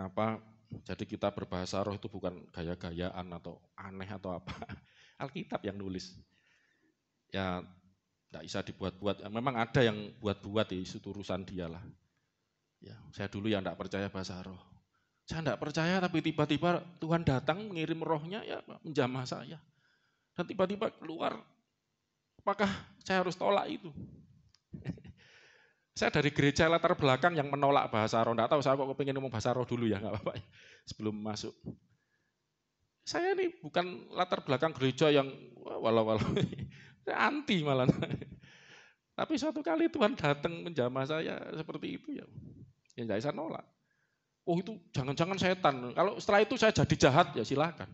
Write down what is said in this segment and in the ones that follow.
Apa jadi kita berbahasa roh itu bukan gaya-gayaan atau aneh atau apa. Alkitab yang nulis. Ya tidak bisa dibuat-buat. Memang ada yang buat-buat ya, itu urusan dia lah. Ya, saya dulu yang tidak percaya bahasa roh. Saya tidak percaya tapi tiba-tiba Tuhan datang mengirim rohnya ya menjamah saya. Dan tiba-tiba keluar, apakah saya harus tolak itu? Saya dari gereja latar belakang yang menolak bahasa roh. Tidak tahu saya kok pengen ngomong bahasa roh dulu ya, nggak apa-apa sebelum masuk. Saya ini bukan latar belakang gereja yang walau-walau anti malah. Tapi suatu kali Tuhan datang menjamah saya seperti itu ya tidak bisa nolak. Oh itu jangan-jangan setan. Kalau setelah itu saya jadi jahat ya silakan.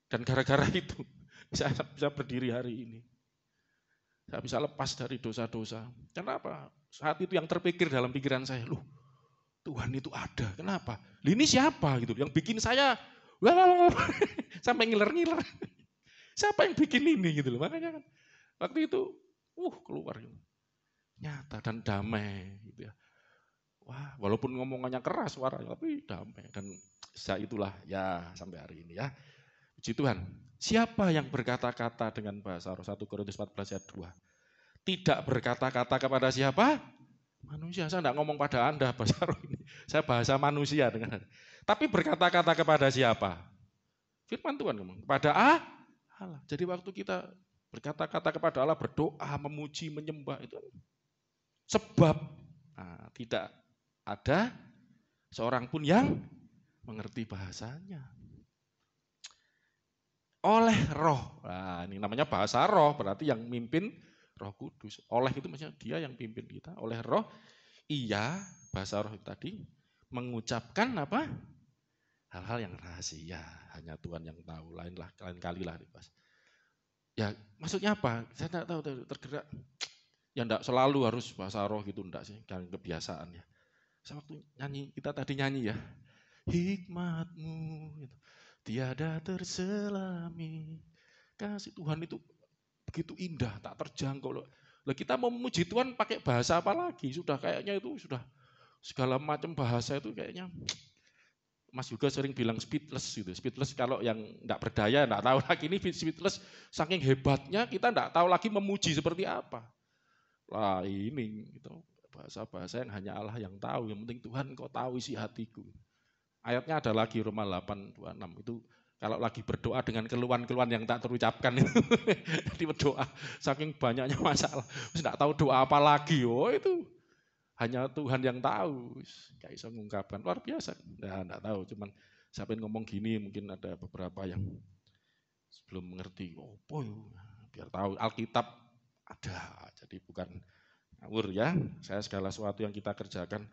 Dan gara-gara itu saya bisa berdiri hari ini. Saya bisa lepas dari dosa-dosa. Kenapa? Saat itu yang terpikir dalam pikiran saya, loh Tuhan itu ada. Kenapa? Ini siapa gitu? Yang bikin saya sampai ngiler-ngiler. Siapa yang bikin ini gitu loh. Makanya kan waktu itu keluar gitu. Nyata dan damai gitu ya. Wah, walaupun ngomongannya keras suaranya tapi damai dan sejak itulah ya sampai hari ini ya. Puji Tuhan. Siapa yang berkata-kata dengan bahasa roh? 1 Korintus 14 ayat 2. Tidak berkata-kata kepada siapa? Manusia. Saya tidak ngomong pada Anda bahasa roh ini. Saya bahasa manusia dengan Anda. Tapi berkata-kata kepada siapa? Firman Tuhan ngomong. Kepada Allah. Jadi waktu kita berkata-kata kepada Allah, berdoa, memuji, menyembah itu sebab tidak ada seorang pun yang mengerti bahasanya. Oleh roh. Nah, ini namanya bahasa roh, berarti yang mimpin Roh Kudus. Oleh itu maksudnya dia yang pimpin kita. Oleh roh, iya, bahasa roh itu tadi, mengucapkan apa? Hal-hal yang rahasia. Hanya Tuhan yang tahu, lain kali lah. Ya, maksudnya apa? Saya tidak tahu, tergerak. Ya tidak selalu harus bahasa roh gitu, enggak sih, kan kebiasaan ya. Saya waktu nyanyi, kita tadi nyanyi ya. Hikmatmu gitu. Tiada terselami. Kasih Tuhan itu begitu indah, tak terjangkau loh. Lah kita mau memuji Tuhan pakai bahasa apa lagi? Sudah kayaknya itu sudah segala macam bahasa itu kayaknya Mas juga sering bilang speechless gitu. Speechless kalau yang enggak berdaya enggak tahu lagi ini speechless saking hebatnya kita enggak tahu lagi memuji seperti apa. Lah ini gitu. Bahasa-bahasa yang hanya Allah yang tahu. Yang penting Tuhan kau tahu isi hatiku. Ayatnya ada lagi Roma 8:26 itu kalau lagi berdoa dengan keluhan-keluhan yang tak terucapkan itu. Jadi berdoa saking banyaknya masalah. Terus enggak tahu doa apa lagi. Oh itu hanya Tuhan yang tahu. Enggak bisa mengungkapkan. Luar biasa. Nah, enggak tahu. Cuman siapa yang ngomong gini mungkin ada beberapa yang belum mengerti. Oh boy, biar tahu Alkitab ada. Jadi bukan ngawur ya. Saya segala sesuatu yang kita kerjakan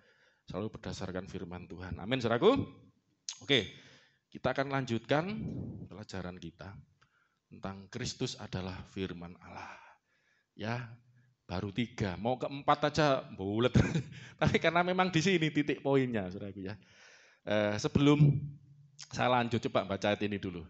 selalu berdasarkan firman Tuhan. Amin, saudaraku. Oke, kita akan lanjutkan pelajaran kita tentang Kristus adalah firman Allah. Ya, baru 3, mau ke-4 aja bulet. Tapi karena memang di sini titik poinnya, saudaraku ya. Sebelum saya lanjut, coba baca ayat ini dulu.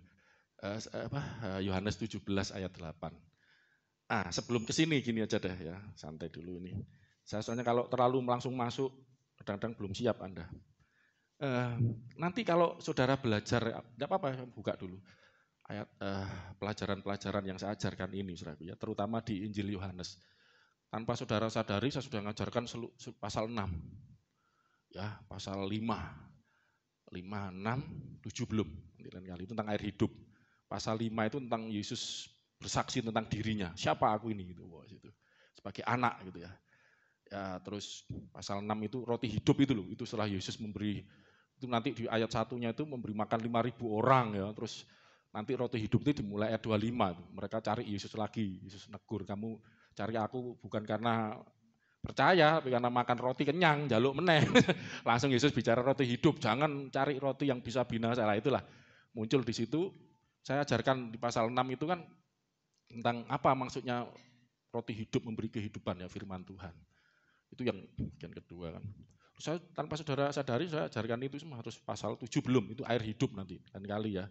Yohanes 17 ayat 8. Sebelum ke sini gini aja deh ya, santai dulu ini. Saya soalnya kalau terlalu langsung masuk, kadang-kadang belum siap Anda. Nanti kalau saudara belajar, tidak apa-apa, buka dulu ayat pelajaran-pelajaran yang saya ajarkan ini, saudara ya, terutama di Injil Yohanes. Tanpa saudara sadari, saya sudah mengajarkan pasal 6, ya, pasal 5, 6, 7 belum, lain kali itu tentang air hidup. Pasal 5 itu tentang Yesus bersaksi tentang dirinya, siapa aku ini gitu, sebagai anak gitu ya. Ya, terus pasal 6 itu roti hidup itu loh, itu setelah Yesus memberi, itu nanti di ayat 1-nya itu memberi makan 5.000 orang ya, terus nanti roti hidup itu dimulai ayat 25, mereka cari Yesus lagi, Yesus negur, kamu cari aku bukan karena percaya, tapi karena makan roti kenyang, jaluk meneh. Langsung Yesus bicara roti hidup, jangan cari roti yang bisa binasa, lah itulah muncul di situ. Saya ajarkan di pasal 6 itu kan tentang apa maksudnya roti hidup memberi kehidupan ya, firman Tuhan. Itu yang bagian kedua kan. Saya tanpa saudara sadari saya ajarkan itu semua harus pasal 7 belum, itu air hidup nanti lain kali ya.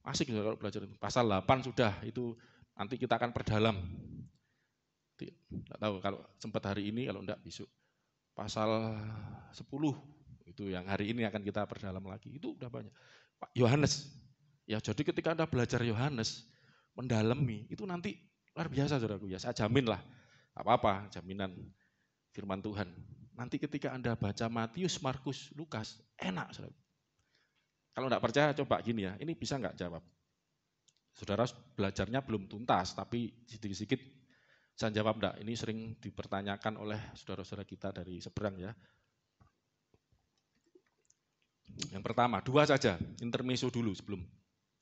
Asik kalau belajar itu. Pasal 8 sudah, itu nanti kita akan perdalam. Tidak tahu kalau sempat hari ini, kalau enggak besok. Pasal 10 Itu yang hari ini akan kita perdalam lagi. Itu udah banyak. Pak Yohanes. Ya, jadi ketika Anda belajar Yohanes, mendalami, itu nanti luar biasa saudaraku ya. Saya jamin lah. Apa-apa, jaminan firman Tuhan. Nanti ketika Anda baca Matius, Markus, Lukas, enak saudara. Kalau enggak percaya coba gini ya, ini bisa enggak jawab? Saudara belajarnya belum tuntas, tapi sedikit-sedikit saya jawab enggak. Ini sering dipertanyakan oleh saudara-saudara kita dari seberang ya. Yang pertama, 2 saja, intermezzo dulu sebelum.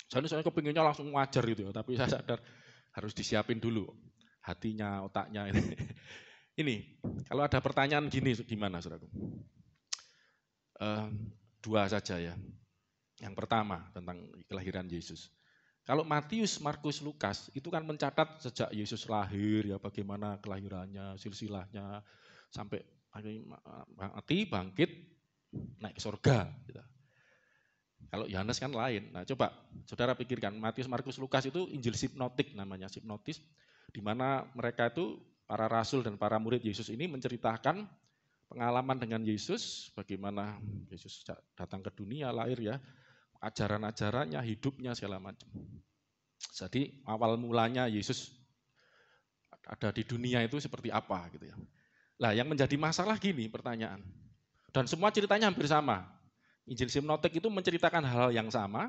Soalnya kepinginnya langsung ngajar gitu ya, tapi saya sadar harus disiapin dulu hatinya, otaknya ini. Ini, kalau ada pertanyaan gini gimana saudaraku? 2 saja ya. Yang pertama tentang kelahiran Yesus. Kalau Matius, Markus, Lukas itu kan mencatat sejak Yesus lahir ya bagaimana kelahirannya, silsilahnya sampai mati, bangkit, naik ke surga. Gitu. Kalau Yohanes kan lain. Nah coba saudara pikirkan Matius, Markus, Lukas itu Injil sinoptik namanya, sinoptis, di mana mereka itu para rasul dan para murid Yesus ini menceritakan pengalaman dengan Yesus, bagaimana Yesus datang ke dunia, lahir ya, ajaran-ajarannya, hidupnya, segala macam. Jadi awal mulanya Yesus ada di dunia itu seperti apa gitu ya. Lah yang menjadi masalah gini pertanyaan, dan semua ceritanya hampir sama. Injil sinoptik itu menceritakan hal yang sama,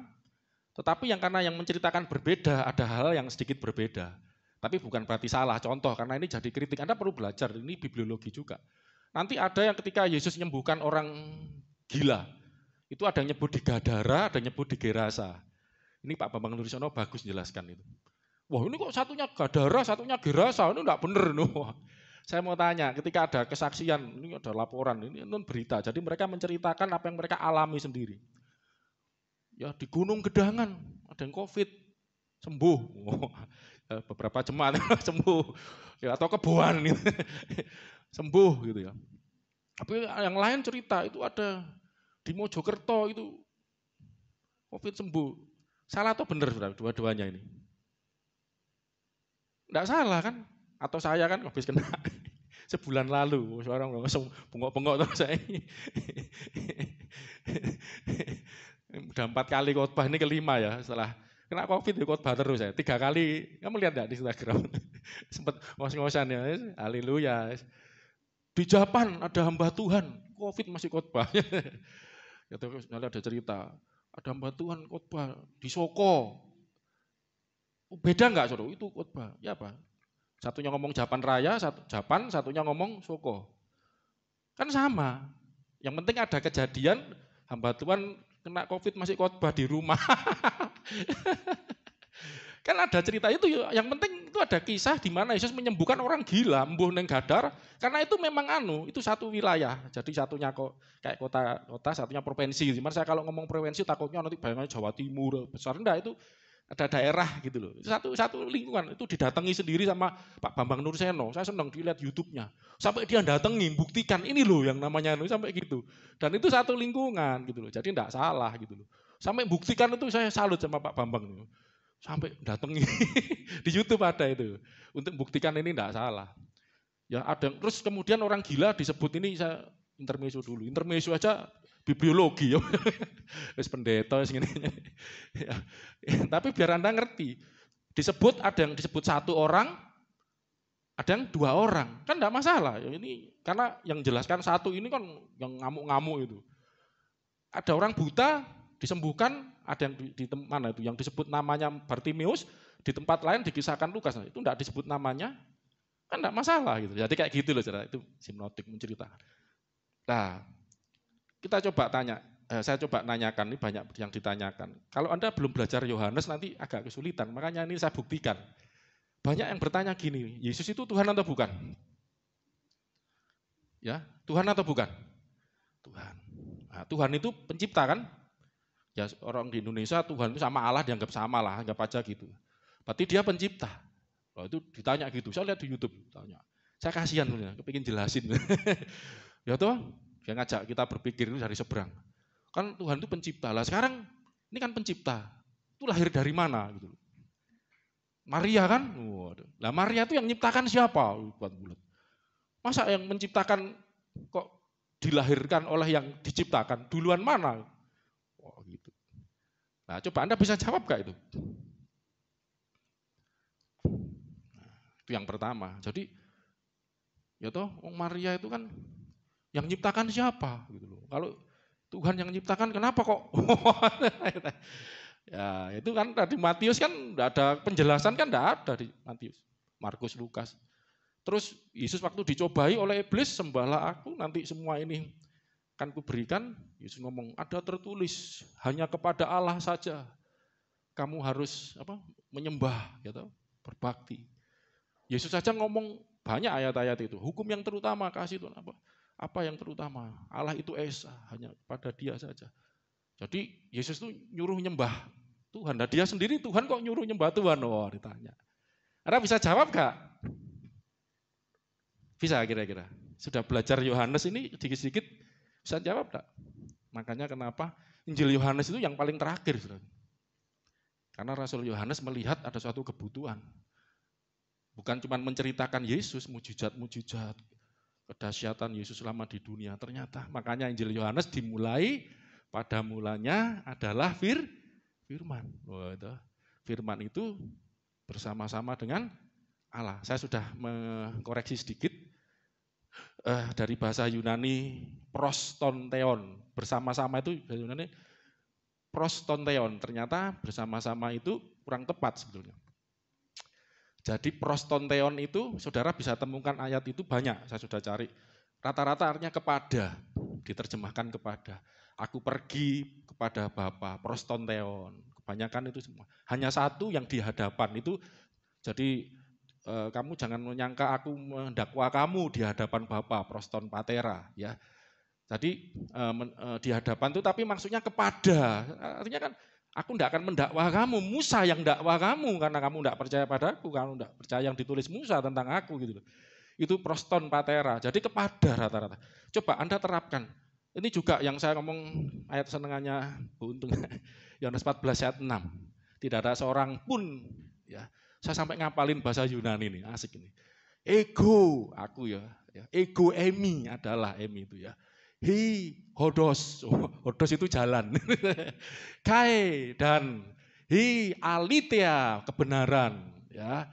tetapi karena yang menceritakan berbeda, ada hal yang sedikit berbeda. Tapi bukan berarti salah, contoh karena ini jadi kritik, Anda perlu belajar, ini bibliologi juga. Nanti ada yang ketika Yesus menyembuhkan orang gila, itu ada yang nyebut di Gadara, ada yang nyebut di Gerasa. Ini Pak Bambang Nurisono bagus jelaskan itu. Wah ini kok satunya Gadara, satunya Gerasa, ini enggak benar. Saya mau tanya, ketika ada kesaksian, ini ada laporan, ini berita, jadi mereka menceritakan apa yang mereka alami sendiri. Ya di Gunung Gedangan, ada yang COVID, sembuh. Beberapa jemaat sembuh. Ya, atau Keboan, gitu. Sembuh gitu ya. Tapi yang lain cerita, itu ada di Mojokerto itu COVID sembuh. Salah atau benar saudara dua-duanya ini? Enggak salah kan? Atau saya kan habis kena sebulan lalu, seorang langsung bengok-bengok terus saya. Udah 4 kali khotbah, ini kelima ya setelah kena COVID ya khotbah terus saya. 3 kali, kamu lihat enggak di Instagram? Sempat ngos-ngosan ya, haleluya. Di Japan ada hamba Tuhan, COVID masih khotbah. Ya terus ada cerita, ada hamba Tuhan khotbah di Soko. Beda enggak saudara? Itu khotbah. Ya apa? Satunya ngomong Japan Raya, satunya ngomong Soko. Kan sama. Yang penting ada kejadian hamba Tuhan kena COVID masih khotbah di rumah. Kan ada cerita itu, yang penting itu ada kisah di mana Yesus menyembuhkan orang gila, mbuh neng Gadar, karena itu memang itu satu wilayah. Jadi satunya kok kayak kota, satunya provinsi. Cuman saya kalau ngomong provinsi takutnya nanti bayangannya Jawa Timur besar, enggak, itu ada daerah gitu loh. Satu lingkungan itu didatangi sendiri sama Pak Bambang Nurseno. Saya senang dilihat YouTube-nya. Sampai dia datengin, buktikan ini loh yang namanya sampai gitu. Dan itu satu lingkungan gitu loh. Jadi enggak salah gitu loh. Sampai buktikan itu saya salut sama Pak Bambang. Sampai datangi di YouTube ada itu. Untuk buktikan ini enggak salah. Ya ada, terus kemudian orang gila disebut ini, saya intermezzo dulu. Intermezzo aja bibliologi ya. Wis pendeta wis ngene. Ya. Tapi biar Anda ngerti, disebut ada yang disebut 1 orang, ada yang 2 orang. Kan enggak masalah. Ya, ini karena yang jelaskan 1 ini kan yang ngamuk-ngamuk itu. Ada orang buta disembuhkan, ada yang di mana itu yang disebut namanya Bartimeus, di tempat lain dikisahkan Lukas. Itu enggak disebut namanya. Kan enggak masalah gitu. Jadi kayak gitu loh saudara, itu sinoptik menceritakan. Nah, kita coba tanya, saya coba nanyakan, ini banyak yang ditanyakan. Kalau Anda belum belajar Yohanes nanti agak kesulitan, makanya ini saya buktikan. Banyak yang bertanya gini, Yesus itu Tuhan atau bukan? Ya, Tuhan atau bukan? Tuhan. Nah, Tuhan itu pencipta kan? Ya orang di Indonesia Tuhan itu sama Allah dianggap sama lah, anggap aja gitu. Berarti dia pencipta. Nah, itu ditanya gitu, saya lihat di YouTube, tanya. Saya kasihan, kepingin jelasin. Ya toh, dia ngajak kita berpikir itu dari seberang. Kan Tuhan itu pencipta. Lah sekarang ini kan pencipta. Itu lahir dari mana gitu. Maria kan? Waduh. Lah Maria itu yang menciptakan siapa? Bulat. Masa yang menciptakan kok dilahirkan oleh yang diciptakan? Duluan mana? Oh, gitu. Nah, coba Anda bisa jawab gak itu? Itu yang pertama. Jadi, ya toh, Maria itu kan yang nyiptakan siapa? Gitu loh. Kalau Tuhan yang nyiptakan, kenapa kok? Ya, itu kan di Matius kan enggak ada penjelasan, kan enggak ada di Matius, Markus, Lukas. Terus Yesus waktu dicobai oleh iblis, sembahlah aku, nanti semua ini kan kuberikan. Yesus ngomong, ada tertulis, hanya kepada Allah saja kamu harus menyembah, gitu, berbakti. Yesus saja ngomong banyak ayat-ayat itu. Hukum yang terutama, kasih Tuhan apa? Apa yang terutama? Allah itu esa, hanya pada Dia saja. Jadi Yesus itu nyuruh nyembah Tuhan. Nah, dia sendiri Tuhan kok nyuruh nyembah Tuhan? Oh, ditanya. Anda bisa jawab gak? Bisa kira-kira. Sudah belajar Yohanes ini sedikit-sedikit bisa jawab gak? Makanya kenapa Injil Yohanes itu yang paling terakhir. Karena Rasul Yohanes melihat ada suatu kebutuhan. Bukan cuma menceritakan Yesus, mujizat-mujizat, kedahsyatan Yesus selama di dunia. Ternyata makanya Injil Yohanes dimulai pada mulanya adalah firman. Oh, itu. Firman itu bersama-sama dengan Allah. Saya sudah mengkoreksi sedikit dari bahasa Yunani prostonteon. Bersama-sama itu bahasa Yunani prostonteon. Ternyata bersama-sama itu kurang tepat sebetulnya. Jadi prostonteon itu saudara bisa temukan ayat itu banyak, saya sudah cari. Rata-rata artinya kepada, diterjemahkan kepada. Aku pergi kepada Bapa, prostonteon. Kebanyakan itu semua. Hanya satu yang di hadapan itu, jadi kamu jangan menyangka aku mendakwa kamu di hadapan Bapa, proston patera. Ya. Jadi di hadapan itu tapi maksudnya kepada. Artinya kan aku tidak akan mendakwa kamu, Musa yang dakwa kamu karena kamu tidak percaya padaku, kamu tidak percaya yang ditulis Musa tentang aku gitu loh. Itu proston patera, jadi kepada rata-rata. Coba Anda terapkan. Ini juga yang saya ngomong ayat senengannya Bu Untung, Yohanes 14 ayat 6. Tidak ada seorang pun, ya, saya sampai ngapalin bahasa Yunani ini, asik ini. Ego, aku ya, ego emi adalah emi itu ya. Hi hodos, hodos itu jalan. Kai dan hi alitia kebenaran, ya.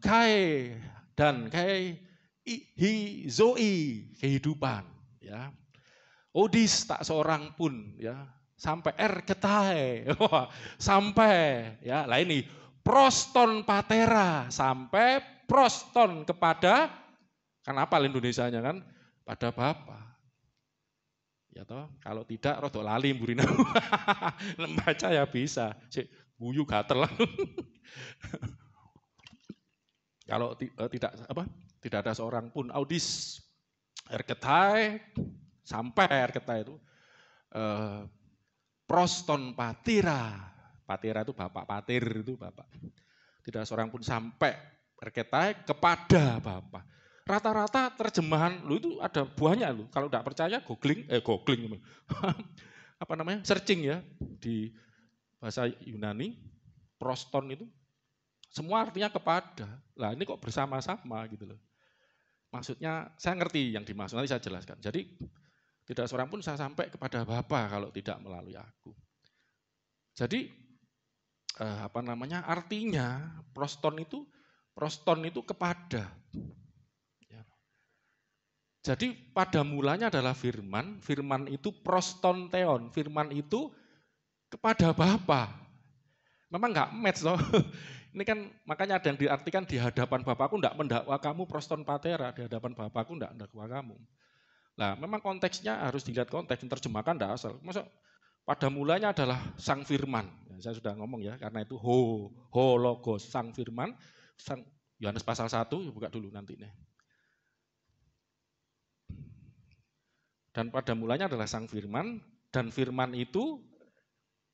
Kai dan kai hi zoi kehidupan, ya. Odis tak seorang pun, ya, sampai erketai, sampai, ya, lah ini proston patera, sampai proston kepada, kan apa Indonesianya kan, pada Bapa. Ya toh, kalau tidak rodok lali mburina. Membaca ya bisa, sik guyu gatel. Kalau tidak ada seorang pun audis erketai, sampai erketai itu proston patira. Patira itu bapak, patir itu bapak. Tidak seorang pun sampai erketai kepada Bapa. Rata-rata terjemahan lu itu ada banyak lu. Kalau tidak percaya googling apa namanya? Searching ya di bahasa Yunani, proston itu semua artinya kepada. Lah ini kok bersama-sama gitu loh. Maksudnya saya ngerti yang dimaksud, nanti saya jelaskan. Jadi tidak seorang pun saya sampai kepada Bapa kalau tidak melalui aku. Jadi artinya proston itu kepada. Ya. Jadi pada mulanya adalah firman, firman itu prostonteon, firman itu kepada Bapa. Memang enggak match loh. Ini kan makanya ada yang diartikan di hadapan Bapakku enggak mendakwa kamu proston patera, di hadapan Bapakku enggak mendakwa kamu. Nah, memang konteksnya harus dilihat konteks, terjemahkan enggak asal. Masa pada mulanya adalah sang firman. Ya, saya sudah ngomong ya, karena itu ho logos, sang firman, sang Yohanes pasal 1, buka dulu nanti nih. Dan pada mulanya adalah sang firman, dan firman itu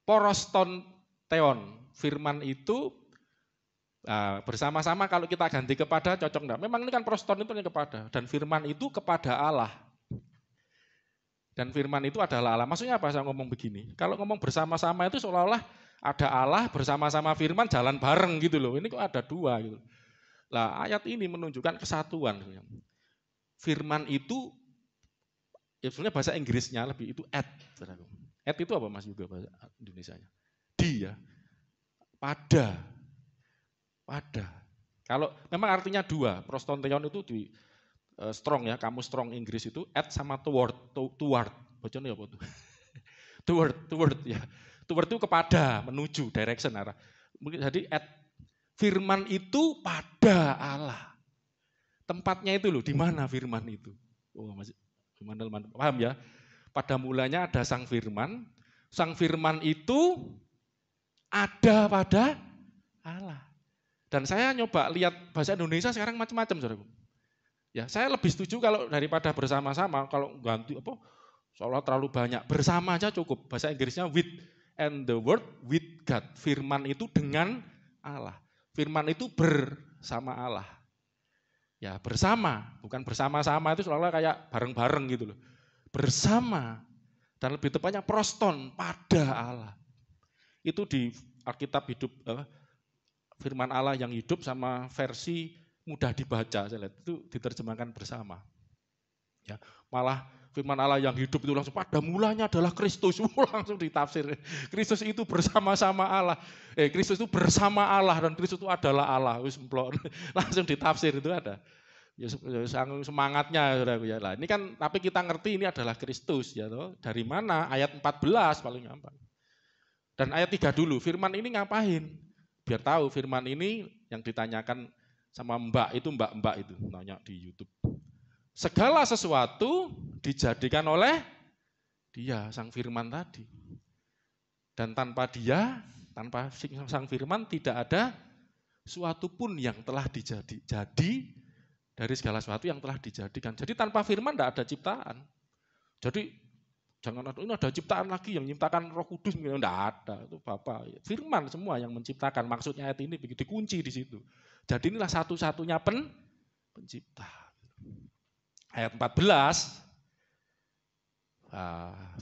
proston teon. Firman itu bersama-sama kalau kita ganti kepada cocok enggak? Memang ini kan proston itu kepada, dan firman itu kepada Allah. Dan firman itu adalah Allah. Maksudnya apa saya ngomong begini? Kalau ngomong bersama-sama itu seolah-olah ada Allah bersama-sama firman jalan bareng gitu loh. Ini kok ada dua gitu. Lah ayat ini menunjukkan kesatuan. Firman itu sebenarnya bahasa Inggrisnya lebih itu at. At itu apa Mas juga bahasa Indonesianya? Di ya. Pada. Kalau memang artinya dua, prostonteon itu di strong ya, kamus strong Inggris itu at sama toward. Bacanya apa tuh? Toward ya. Toward itu kepada, menuju, direction arah. Jadi at firman itu pada Allah. Tempatnya itu loh, di mana firman itu? Oh, masih paham ya? Pada mulanya ada sang firman itu ada pada Allah. Dan saya nyoba lihat bahasa Indonesia sekarang macam-macam, saudaraku. Ya, saya lebih setuju kalau daripada bersama-sama, kalau ganti apa, seolah terlalu banyak, bersama aja cukup. Bahasa Inggrisnya with, and the word with God. Firman itu dengan Allah. Firman itu bersama Allah. Ya, bersama, bukan bersama-sama itu seolah kayak bareng-bareng gitu loh. Bersama, dan lebih tepatnya proston, pada Allah. Itu di Alkitab hidup, firman Allah yang hidup sama versi mudah dibaca, saya lihat itu diterjemahkan bersama. Ya, malah firman Allah yang hidup itu langsung pada mulanya adalah Kristus, langsung ditafsir. Kristus itu bersama-sama Allah. Kristus itu bersama Allah dan Kristus itu adalah Allah. Langsung ditafsir itu ada. Ya, semangatnya saudaraku ya. Lah, ini kan tapi kita ngerti ini adalah Kristus ya toh. Dari mana? Ayat 14 paling gampang. Dan ayat 3 dulu, firman ini ngapain? Biar tahu firman ini yang ditanyakan sama mbak itu nanya di YouTube. Segala sesuatu dijadikan oleh dia, sang firman tadi. Dan tanpa dia, tanpa sang firman tidak ada suatu pun yang telah jadi dari segala sesuatu yang telah dijadikan. Jadi tanpa firman tidak ada ciptaan. Jadi jangan ada, ini ada ciptaan lagi yang menciptakan Roh Kudus, tidak ada. Itu Bapa. Firman semua yang menciptakan. Maksudnya ayat ini begitu dikunci di situ. Jadi inilah satu-satunya pencipta. Ayat 14.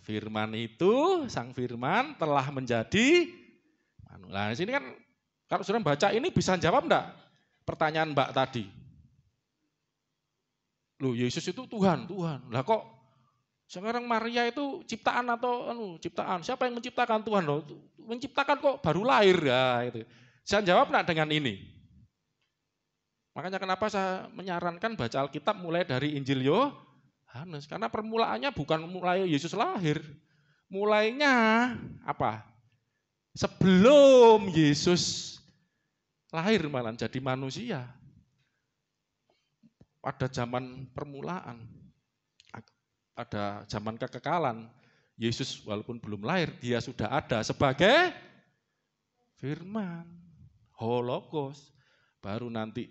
Firman itu, sang firman telah menjadi. Nah, di sini kan kalau sudah baca ini bisa jawab enggak? Pertanyaan Mbak tadi. Loh, Yesus itu Tuhan. Lah kok sekarang Maria itu ciptaan atau ciptaan? Siapa yang menciptakan Tuhan loh? Menciptakan kok baru lahir ya itu. Saya jawab enggak dengan ini? Makanya kenapa saya menyarankan baca Alkitab mulai dari Injil Yohanes. Karena permulaannya bukan mulai Yesus lahir. Mulainya apa? Sebelum Yesus lahir malah jadi manusia. Pada zaman permulaan, ada zaman kekekalan, Yesus walaupun belum lahir, dia sudah ada sebagai firman, hologos. Baru nanti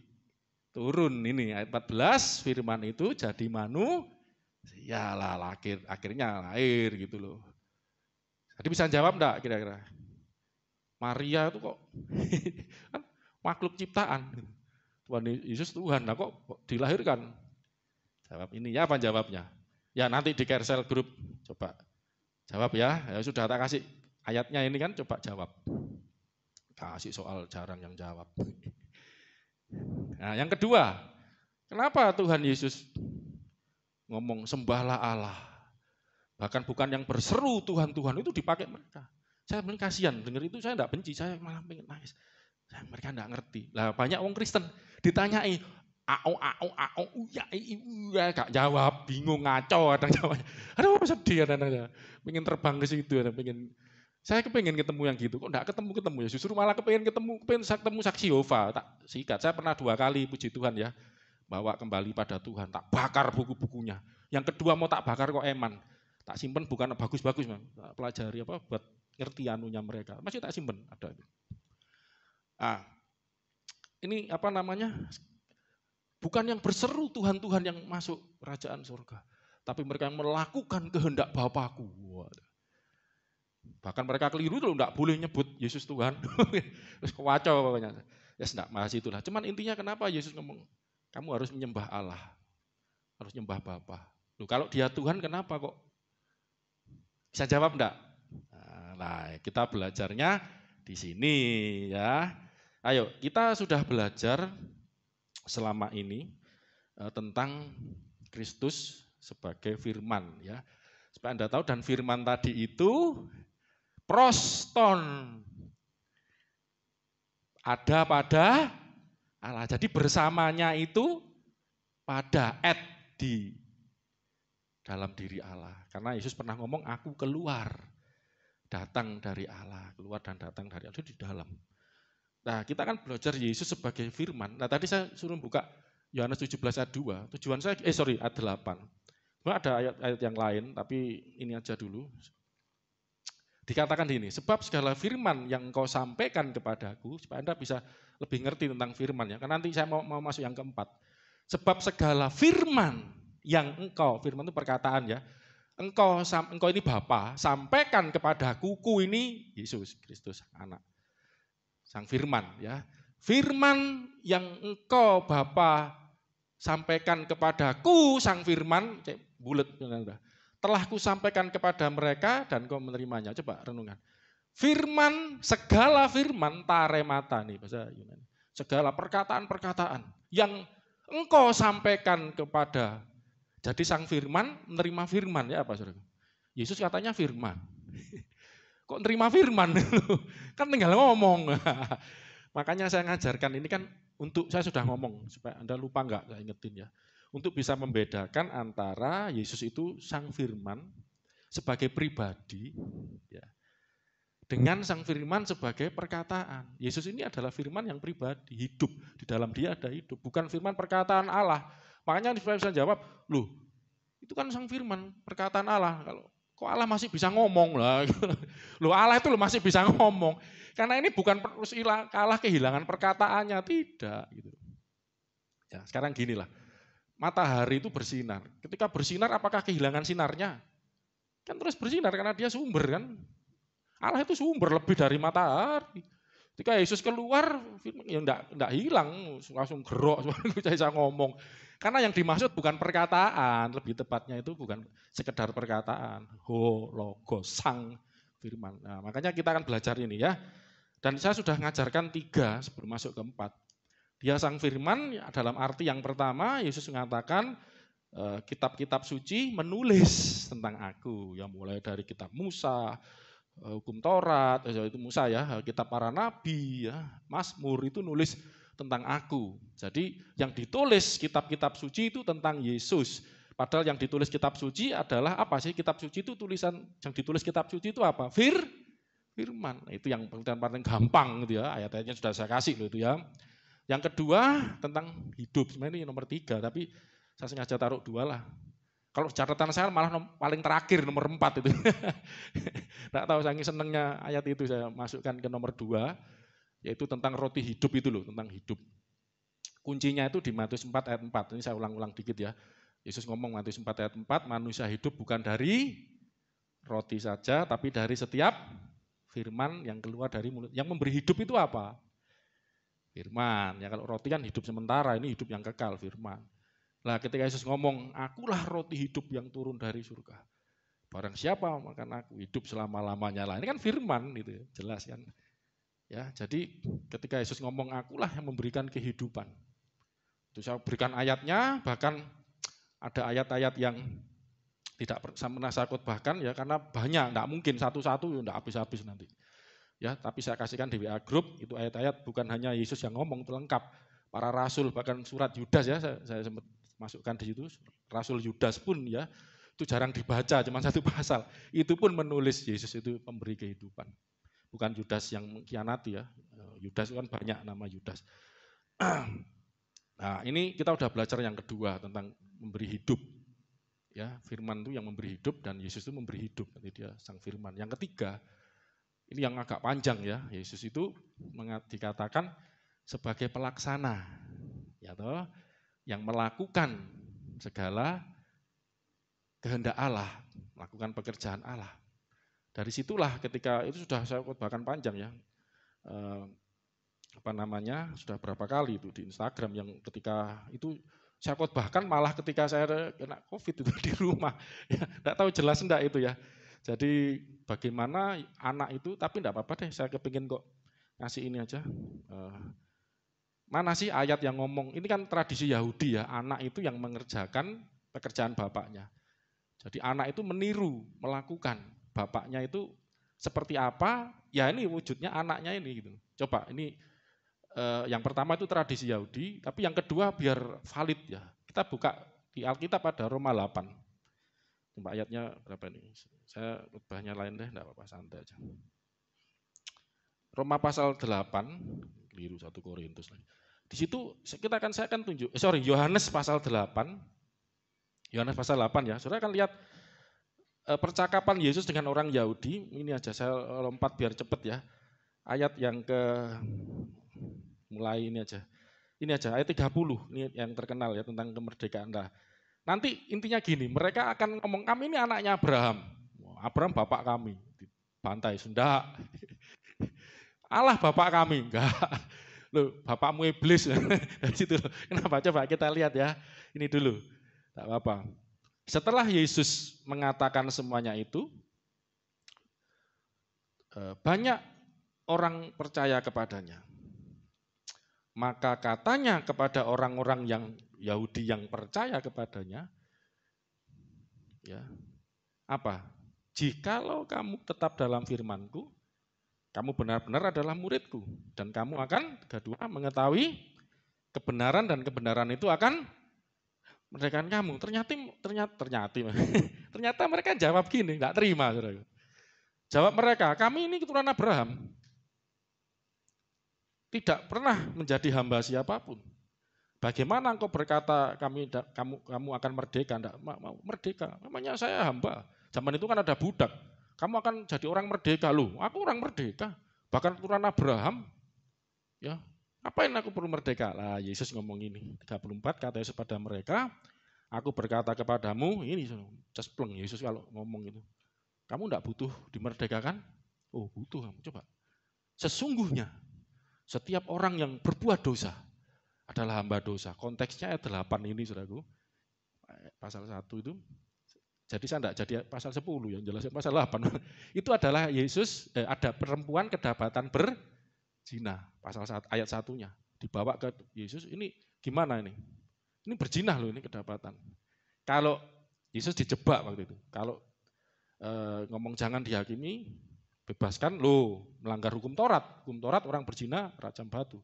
turun ini ayat 14, firman itu jadi manusia lah, akhirnya lahir gitu loh. Jadi bisa jawab enggak kira-kira? Maria itu kok kan makhluk ciptaan. Tuhan Yesus Tuhan, nah kok dilahirkan? Jawab ini ya, apa jawabnya? Ya nanti di Kersel grup coba jawab ya. Ya sudah tak kasih ayatnya ini kan, coba jawab. Kasih soal jarang yang jawab. Nah yang kedua, kenapa Tuhan Yesus ngomong sembahlah Allah? Bahkan bukan yang berseru Tuhan itu dipakai mereka. Saya paling kasihan dengar itu, saya enggak benci, saya malah pengen nangis. Mereka enggak ngerti. Lah banyak orang Kristen ditanyai gak jawab, bingung, ngaco kadang jawabnya. Aduh sedih kadang-kadang. Pengen terbang ke situ, saya kepengen ketemu yang gitu. Kok enggak ketemu ya? Justru malah kepengen ketemu saksi Yehova. Tak sikat. Saya pernah 2 kali puji Tuhan ya, bawa kembali pada Tuhan. Tak bakar buku-bukunya. Yang kedua mau tak bakar kok eman. Tak simpen bukan bagus-bagus, tak pelajari apa buat ngerti anunya mereka. Masih tak simpen ada itu. Ini apa namanya? Bukan yang berseru Tuhan yang masuk kerajaan surga, tapi mereka yang melakukan kehendak Bapakku. Bahkan mereka keliru loh, enggak boleh nyebut Yesus Tuhan. Terus kewacau pokoknya. Ya enggak, bahas itulah. Cuman intinya kenapa Yesus ngomong, kamu harus menyembah Allah. Harus nyembah Bapa. Loh, kalau dia Tuhan kenapa kok? Bisa jawab enggak? Nah, kita belajarnya di sini ya. Ayo, kita sudah belajar selama ini tentang Kristus sebagai firman ya. Supaya Anda tahu, dan firman tadi itu proston, ada pada Allah. Jadi bersamanya itu pada di dalam diri Allah. Karena Yesus pernah ngomong, aku keluar, datang dari Allah, keluar dan datang dari Allah, itu di dalam. Nah, kita kan belajar Yesus sebagai firman. Nah, tadi saya suruh buka Yohanes 17 ayat 2. Tujuan saya, ayat 8. Ada ayat-ayat yang lain, tapi ini aja dulu. Dikatakan ini, sebab segala firman yang engkau sampaikan kepadaku, supaya Anda bisa lebih ngerti tentang firman ya. Karena nanti saya mau masuk yang keempat. Sebab segala firman yang engkau, firman itu perkataan ya, engkau ini Bapa, sampaikan kepadaku, ku ini Yesus Kristus, anak. Sang firman ya. Firman yang engkau Bapa sampaikan kepadaku, sang firman, bulet, telah ku sampaikan kepada mereka dan kau menerimanya. Coba renungan. Firman, segala firman, taremata nih bahasa Yunani. Segala perkataan-perkataan yang engkau sampaikan kepada. Jadi sang firman menerima firman ya apa saudara? Yesus katanya firman. Kok nerima firman? Kan tinggal ngomong. Makanya saya ngajarkan ini kan untuk, saya sudah ngomong supaya Anda lupa enggak, saya ingetin ya. Untuk bisa membedakan antara Yesus itu sang firman sebagai pribadi ya, dengan sang firman sebagai perkataan. Yesus ini adalah firman yang pribadi, hidup. Di dalam dia ada hidup, bukan firman perkataan Allah. Makanya bisa jawab, loh itu kan sang firman, perkataan Allah. Kalau kok Allah masih bisa ngomong lah? Loh Allah itu masih bisa ngomong. Karena ini bukan Allah kehilangan perkataannya, tidak. Gitu. Ya, sekarang ginilah, matahari itu bersinar. Ketika bersinar, apakah kehilangan sinarnya? Kan terus bersinar karena dia sumber kan. Allah itu sumber lebih dari matahari. Ketika Yesus keluar, ya enggak hilang, langsung gerok, bisa ngomong. Karena yang dimaksud bukan perkataan, lebih tepatnya itu bukan sekedar perkataan. Logos, sang firman. Nah, makanya kita akan belajar ini ya. Dan saya sudah ngajarkan 3 sebelum masuk ke 4. Dia sang firman dalam arti yang pertama, Yesus mengatakan kitab-kitab suci menulis tentang aku. Ya mulai dari kitab Musa, hukum Taurat, itu Musa ya, kitab para nabi, ya, Mazmur itu nulis tentang aku. Jadi yang ditulis kitab-kitab suci itu tentang Yesus. Padahal yang ditulis kitab suci adalah apa sih? Kitab suci itu tulisan, yang ditulis kitab suci itu apa? Firman. Itu yang paling gampang gitu ya. Ayat-ayatnya sudah saya kasih loh itu ya. Yang kedua tentang hidup. Sebenarnya ini nomor 3, tapi saya sengaja taruh 2 lah. Kalau catatan saya malah paling terakhir nomor 4 itu. Nggak tahu saking senengnya ayat itu saya masukkan ke nomor 2. Yaitu tentang roti hidup itu loh, tentang hidup. Kuncinya itu di Matius 4 ayat 4, ini saya ulang-ulang dikit ya. Yesus ngomong Matius 4 ayat 4, manusia hidup bukan dari roti saja, tapi dari setiap firman yang keluar dari mulut. Yang memberi hidup itu apa? Firman. Ya kalau roti kan hidup sementara, ini hidup yang kekal, firman. Nah ketika Yesus ngomong, akulah roti hidup yang turun dari surga. Barang siapa makan aku, hidup selama-lamanya lah. Ini kan firman gitu ya, jelas kan. Ya, jadi ketika Yesus ngomong akulah yang memberikan kehidupan. Itu saya berikan ayatnya, bahkan ada ayat-ayat yang tidak pernah saya khotbahkan ya karena banyak, enggak mungkin satu-satu enggak habis-habis nanti. Ya, tapi saya kasihkan di WA group itu ayat-ayat bukan hanya Yesus yang ngomong, itu lengkap. Para rasul bahkan surat Yudas ya saya sempat masukkan di situ. Rasul Yudas pun ya itu jarang dibaca, cuma 1 pasal. Itu pun menulis Yesus itu pemberi kehidupan. Bukan Yudas yang mengkhianati ya. Yudas itu kan banyak nama Yudas. Nah, ini kita udah belajar yang kedua tentang memberi hidup. Ya, firman itu yang memberi hidup dan Yesus itu memberi hidup. Nanti dia sang firman. Yang ketiga, ini yang agak panjang ya. Yesus itu dikatakan sebagai pelaksana. Ya toh, yang melakukan segala kehendak Allah, melakukan pekerjaan Allah. Dari situlah ketika itu sudah saya khotbahkan panjang ya, sudah berapa kali itu di Instagram yang ketika itu saya khotbahkan malah ketika saya kena COVID itu di rumah, ya, enggak tahu jelas enggak itu ya. Jadi bagaimana anak itu, tapi enggak apa-apa deh, saya kepingin kok ngasih ini aja. Mana sih ayat yang ngomong, ini kan tradisi Yahudi ya, anak itu yang mengerjakan pekerjaan bapaknya. Jadi anak itu meniru, melakukan bapaknya itu seperti apa, ya ini wujudnya anaknya ini gitu. Coba ini yang pertama itu tradisi Yahudi, tapi yang kedua biar valid ya. Kita buka di Alkitab ada Roma 8. Coba ayatnya berapa ini? Saya khotbahnya lain deh, enggak apa-apa, santai aja. Roma pasal 8, keliru 1 Korintus lagi. Di situ saya akan tunjuk, Yohanes pasal 8. Yohanes pasal 8 ya. Saudara akan lihat percakapan Yesus dengan orang Yahudi. Ini aja saya lompat biar cepet ya. Ayat yang mulai ini aja. Ini aja ayat 30. Ini yang terkenal ya tentang kemerdekaan. Nah, nanti intinya gini, mereka akan ngomong kami ini anaknya Abraham. Abraham bapak kami. Dibantai, enggak. Allah bapak kami, enggak. Loh, bapakmu iblis. Dari situ. Kenapa? Coba kita lihat ya. Ini dulu. Enggak apa-apa. Setelah Yesus mengatakan semuanya itu, banyak orang percaya kepadanya. Maka katanya kepada orang-orang yang Yahudi yang percaya kepadanya, ya, apa? Jikalau kamu tetap dalam firman-Ku, kamu benar-benar adalah murid-Ku, dan kamu akan kedua mengetahui kebenaran, dan kebenaran itu akan merdekakan kamu. Ternyata mereka jawab gini, nggak terima. Saudara. Jawab mereka, kami ini keturunan Abraham, tidak pernah menjadi hamba siapapun. Bagaimana engkau berkata kamu akan merdeka? Enggak mau merdeka. Namanya saya hamba. Zaman itu kan ada budak. Kamu akan jadi orang merdeka. Loh, aku orang merdeka. Bahkan keturunan Abraham. Ya, ngapain aku perlu merdeka? Lah Yesus ngomong ini. 34 kata Yesus pada mereka, aku berkata kepadamu, ini cespleng Yesus kalau ngomong itu. Kamu enggak butuh dimerdekakan? Oh, butuh kamu. Coba. Sesungguhnya setiap orang yang berbuat dosa adalah hamba dosa. Konteksnya ayat 8 ini, saudaraku. Pasal 1 itu. Jadi saya enggak jadi pasal 10 yang jelasnya pasal 8. Itu adalah Yesus, ada perempuan kedapatan berzina. Pasal 1, ayat 1-nya. Dibawa ke Yesus, ini gimana ini? Ini berzina loh, ini kedapatan. Kalau Yesus dijebak waktu itu. Kalau ngomong jangan dihakimi, bebaskan, loh melanggar hukum Taurat. Hukum Taurat orang berzina rajam batu.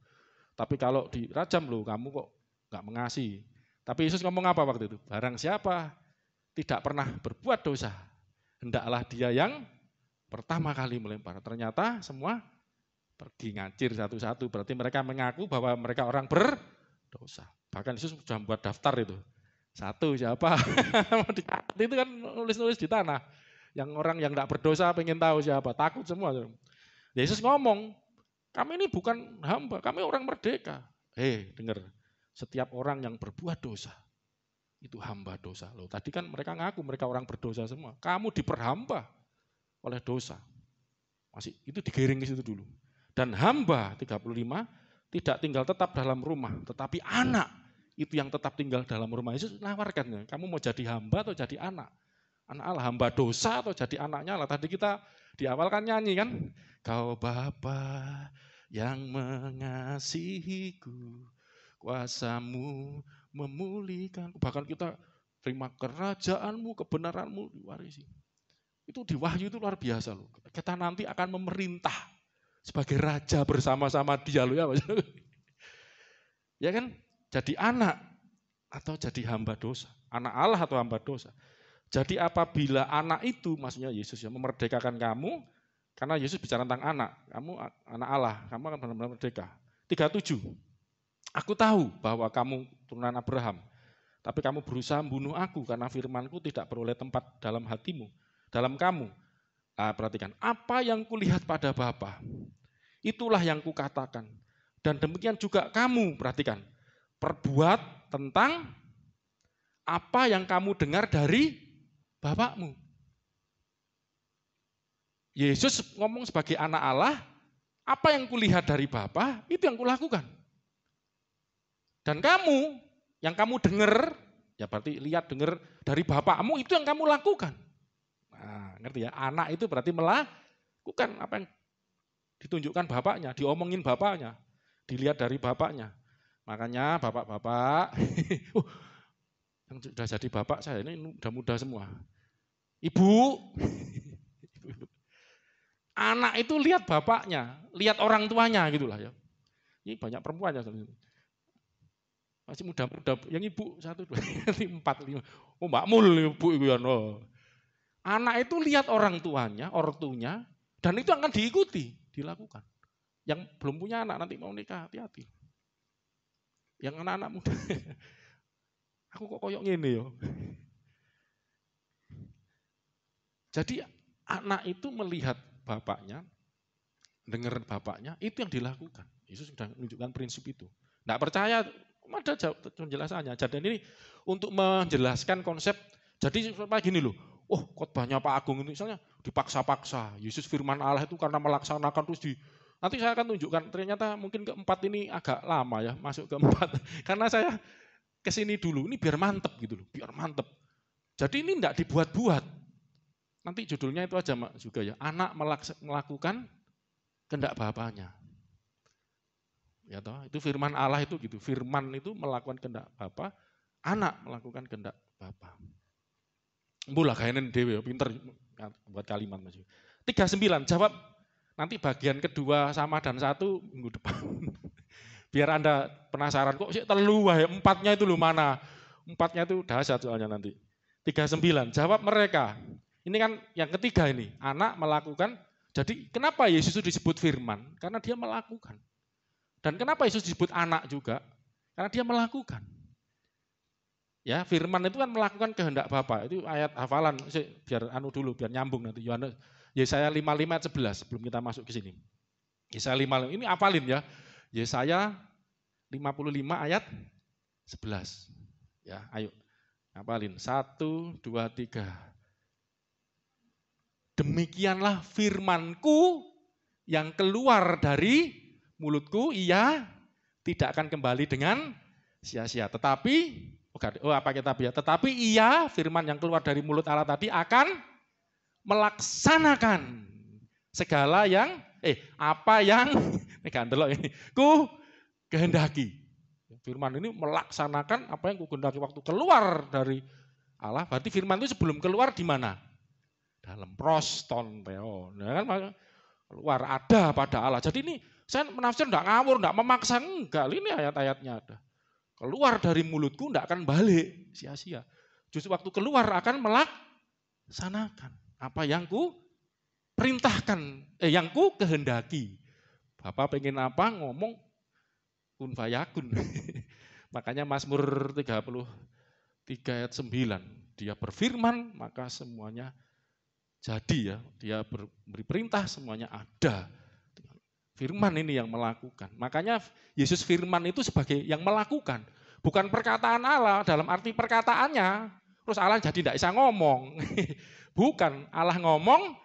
Tapi kalau dirajam loh kamu kok nggak mengasihi. Tapi Yesus ngomong apa waktu itu? Barang siapa tidak pernah berbuat dosa, hendaklah dia yang pertama kali melempar. Ternyata semua pergi ngacir satu-satu. Berarti mereka mengaku bahwa mereka orang berdosa. Bahkan Yesus sudah membuat daftar itu. Satu siapa? Itu kan nulis-nulis di tanah. Yang orang yang tidak berdosa pengen tahu siapa, takut semua. Yesus ngomong, kami ini bukan hamba, kami orang merdeka. Dengar, setiap orang yang berbuat dosa, itu hamba dosa. Loh, tadi kan mereka ngaku mereka orang berdosa semua. Kamu diperhamba oleh dosa. Masih itu digiring ke situ dulu. Dan hamba 35 tidak tinggal tetap dalam rumah, tetapi anak itu yang tetap tinggal dalam rumah. Yesus nawarkan, kamu mau jadi hamba atau jadi anak? Anak Allah, hamba dosa atau jadi anaknya Allah. Tadi kita di awal kan nyanyi kan, Kau Bapa yang mengasihiku, kuasamu memulihkan. Bahkan kita terima kerajaanmu, kebenaranmu diwarisi. Itu di Wahyu itu luar biasa loh. Kita nanti akan memerintah sebagai raja bersama-sama dia loh ya. Ya kan, jadi anak atau jadi hamba dosa. Anak Allah atau hamba dosa. Jadi apabila anak itu, maksudnya Yesus yang memerdekakan kamu, karena Yesus bicara tentang anak, kamu anak Allah, kamu akan benar-benar merdeka. 37, aku tahu bahwa kamu turunan Abraham, tapi kamu berusaha membunuh aku karena firmanku tidak beroleh tempat dalam hatimu, dalam kamu. Perhatikan, apa yang kulihat pada Bapa, itulah yang kukatakan. Dan demikian juga kamu, perhatikan, perbuat tentang apa yang kamu dengar dari Bapakmu. Yesus ngomong sebagai anak Allah, apa yang kulihat dari Bapa, itu yang kulakukan. Dan kamu, yang kamu dengar, ya berarti lihat dengar dari Bapakmu, itu yang kamu lakukan. Nah, ngerti ya? Anak itu berarti melakukan apa yang ditunjukkan Bapaknya, diomongin Bapaknya, dilihat dari Bapaknya. Makanya bapak-bapak, Yang sudah jadi bapak saya ini udah muda semua. Ibu, anak itu lihat bapaknya, lihat orang tuanya gitulah ya. Ini banyak perempuan ya. Masih muda-muda, yang ibu 1, 2, 3, 4, 5. Oh Mbak Mul ibu itu ya. No. Anak itu lihat orang tuanya, ortunya, dan itu akan diikuti, dilakukan. Yang belum punya anak nanti mau nikah, hati-hati. Yang anak-anak muda, aku kok koyok ngene ya. Jadi anak itu melihat bapaknya, dengar bapaknya, itu yang dilakukan. Yesus sudah menunjukkan prinsip itu. Tidak percaya, ada penjelasannya. Jadi ini untuk menjelaskan konsep, jadi seperti gini loh, oh khotbahnya Pak Agung ini misalnya dipaksa-paksa, Yesus firman Allah itu karena melaksanakan terus nanti saya akan tunjukkan, ternyata mungkin keempat ini agak lama ya, masuk keempat. Karena saya kesini dulu, ini biar mantep gitu loh, biar mantep. Jadi ini tidak dibuat-buat. Nanti judulnya itu aja juga ya, anak melakukan kehendak bapaknya. Ya toh, itu firman Allah itu gitu. Firman itu melakukan kehendak Bapa, anak melakukan kehendak Bapa. Mula kayaknya dewe pinter buat kalimat Mas. 39 jawab nanti bagian kedua sama dan 1 minggu depan. Biar Anda penasaran kok sih telu wae, 4-nya itu loh mana? 4-nya itu dahsyat soalnya nanti. 39 jawab mereka. Ini kan yang ketiga ini, anak melakukan. Jadi kenapa Yesus itu disebut firman? Karena dia melakukan. Dan kenapa Yesus disebut anak juga? Karena dia melakukan. Ya, firman itu kan melakukan kehendak Bapa. Itu ayat hafalan, biar biar nyambung nanti. Yesaya 55 ayat 11 sebelum kita masuk ke sini. Yesaya 55, ini hafalin ya. Yesaya 55 ayat 11. Ya, ayo. Hafalin. 1, 2, 3. Demikianlah firmanku yang keluar dari mulutku, ia tidak akan kembali dengan sia-sia. Tetapi ia firman yang keluar dari mulut Allah tadi akan melaksanakan segala yang apa yang ini ku kehendaki. Firman ini melaksanakan apa yang ku kehendaki waktu keluar dari Allah. Berarti firman itu sebelum keluar di mana? Dalam proston teo. Nah, kan keluar ada pada Allah. Jadi ini saya menafsir enggak ngawur, enggak memaksa, enggak. Ini ayat-ayatnya ada. Keluar dari mulutku enggak akan balik sia-sia. Justru waktu keluar akan melaksanakan apa yang ku perintahkan, yang ku kehendaki. Bapak pengen apa ngomong kun fayakun. Makanya Mazmur 33 ayat 9, dia berfirman maka semuanya jadi ya, dia beri perintah semuanya ada. Firman ini yang melakukan. Makanya Yesus firman itu sebagai yang melakukan. Bukan perkataan Allah dalam arti perkataannya. Terus Allah jadi tidak bisa ngomong. Bukan, Allah ngomong,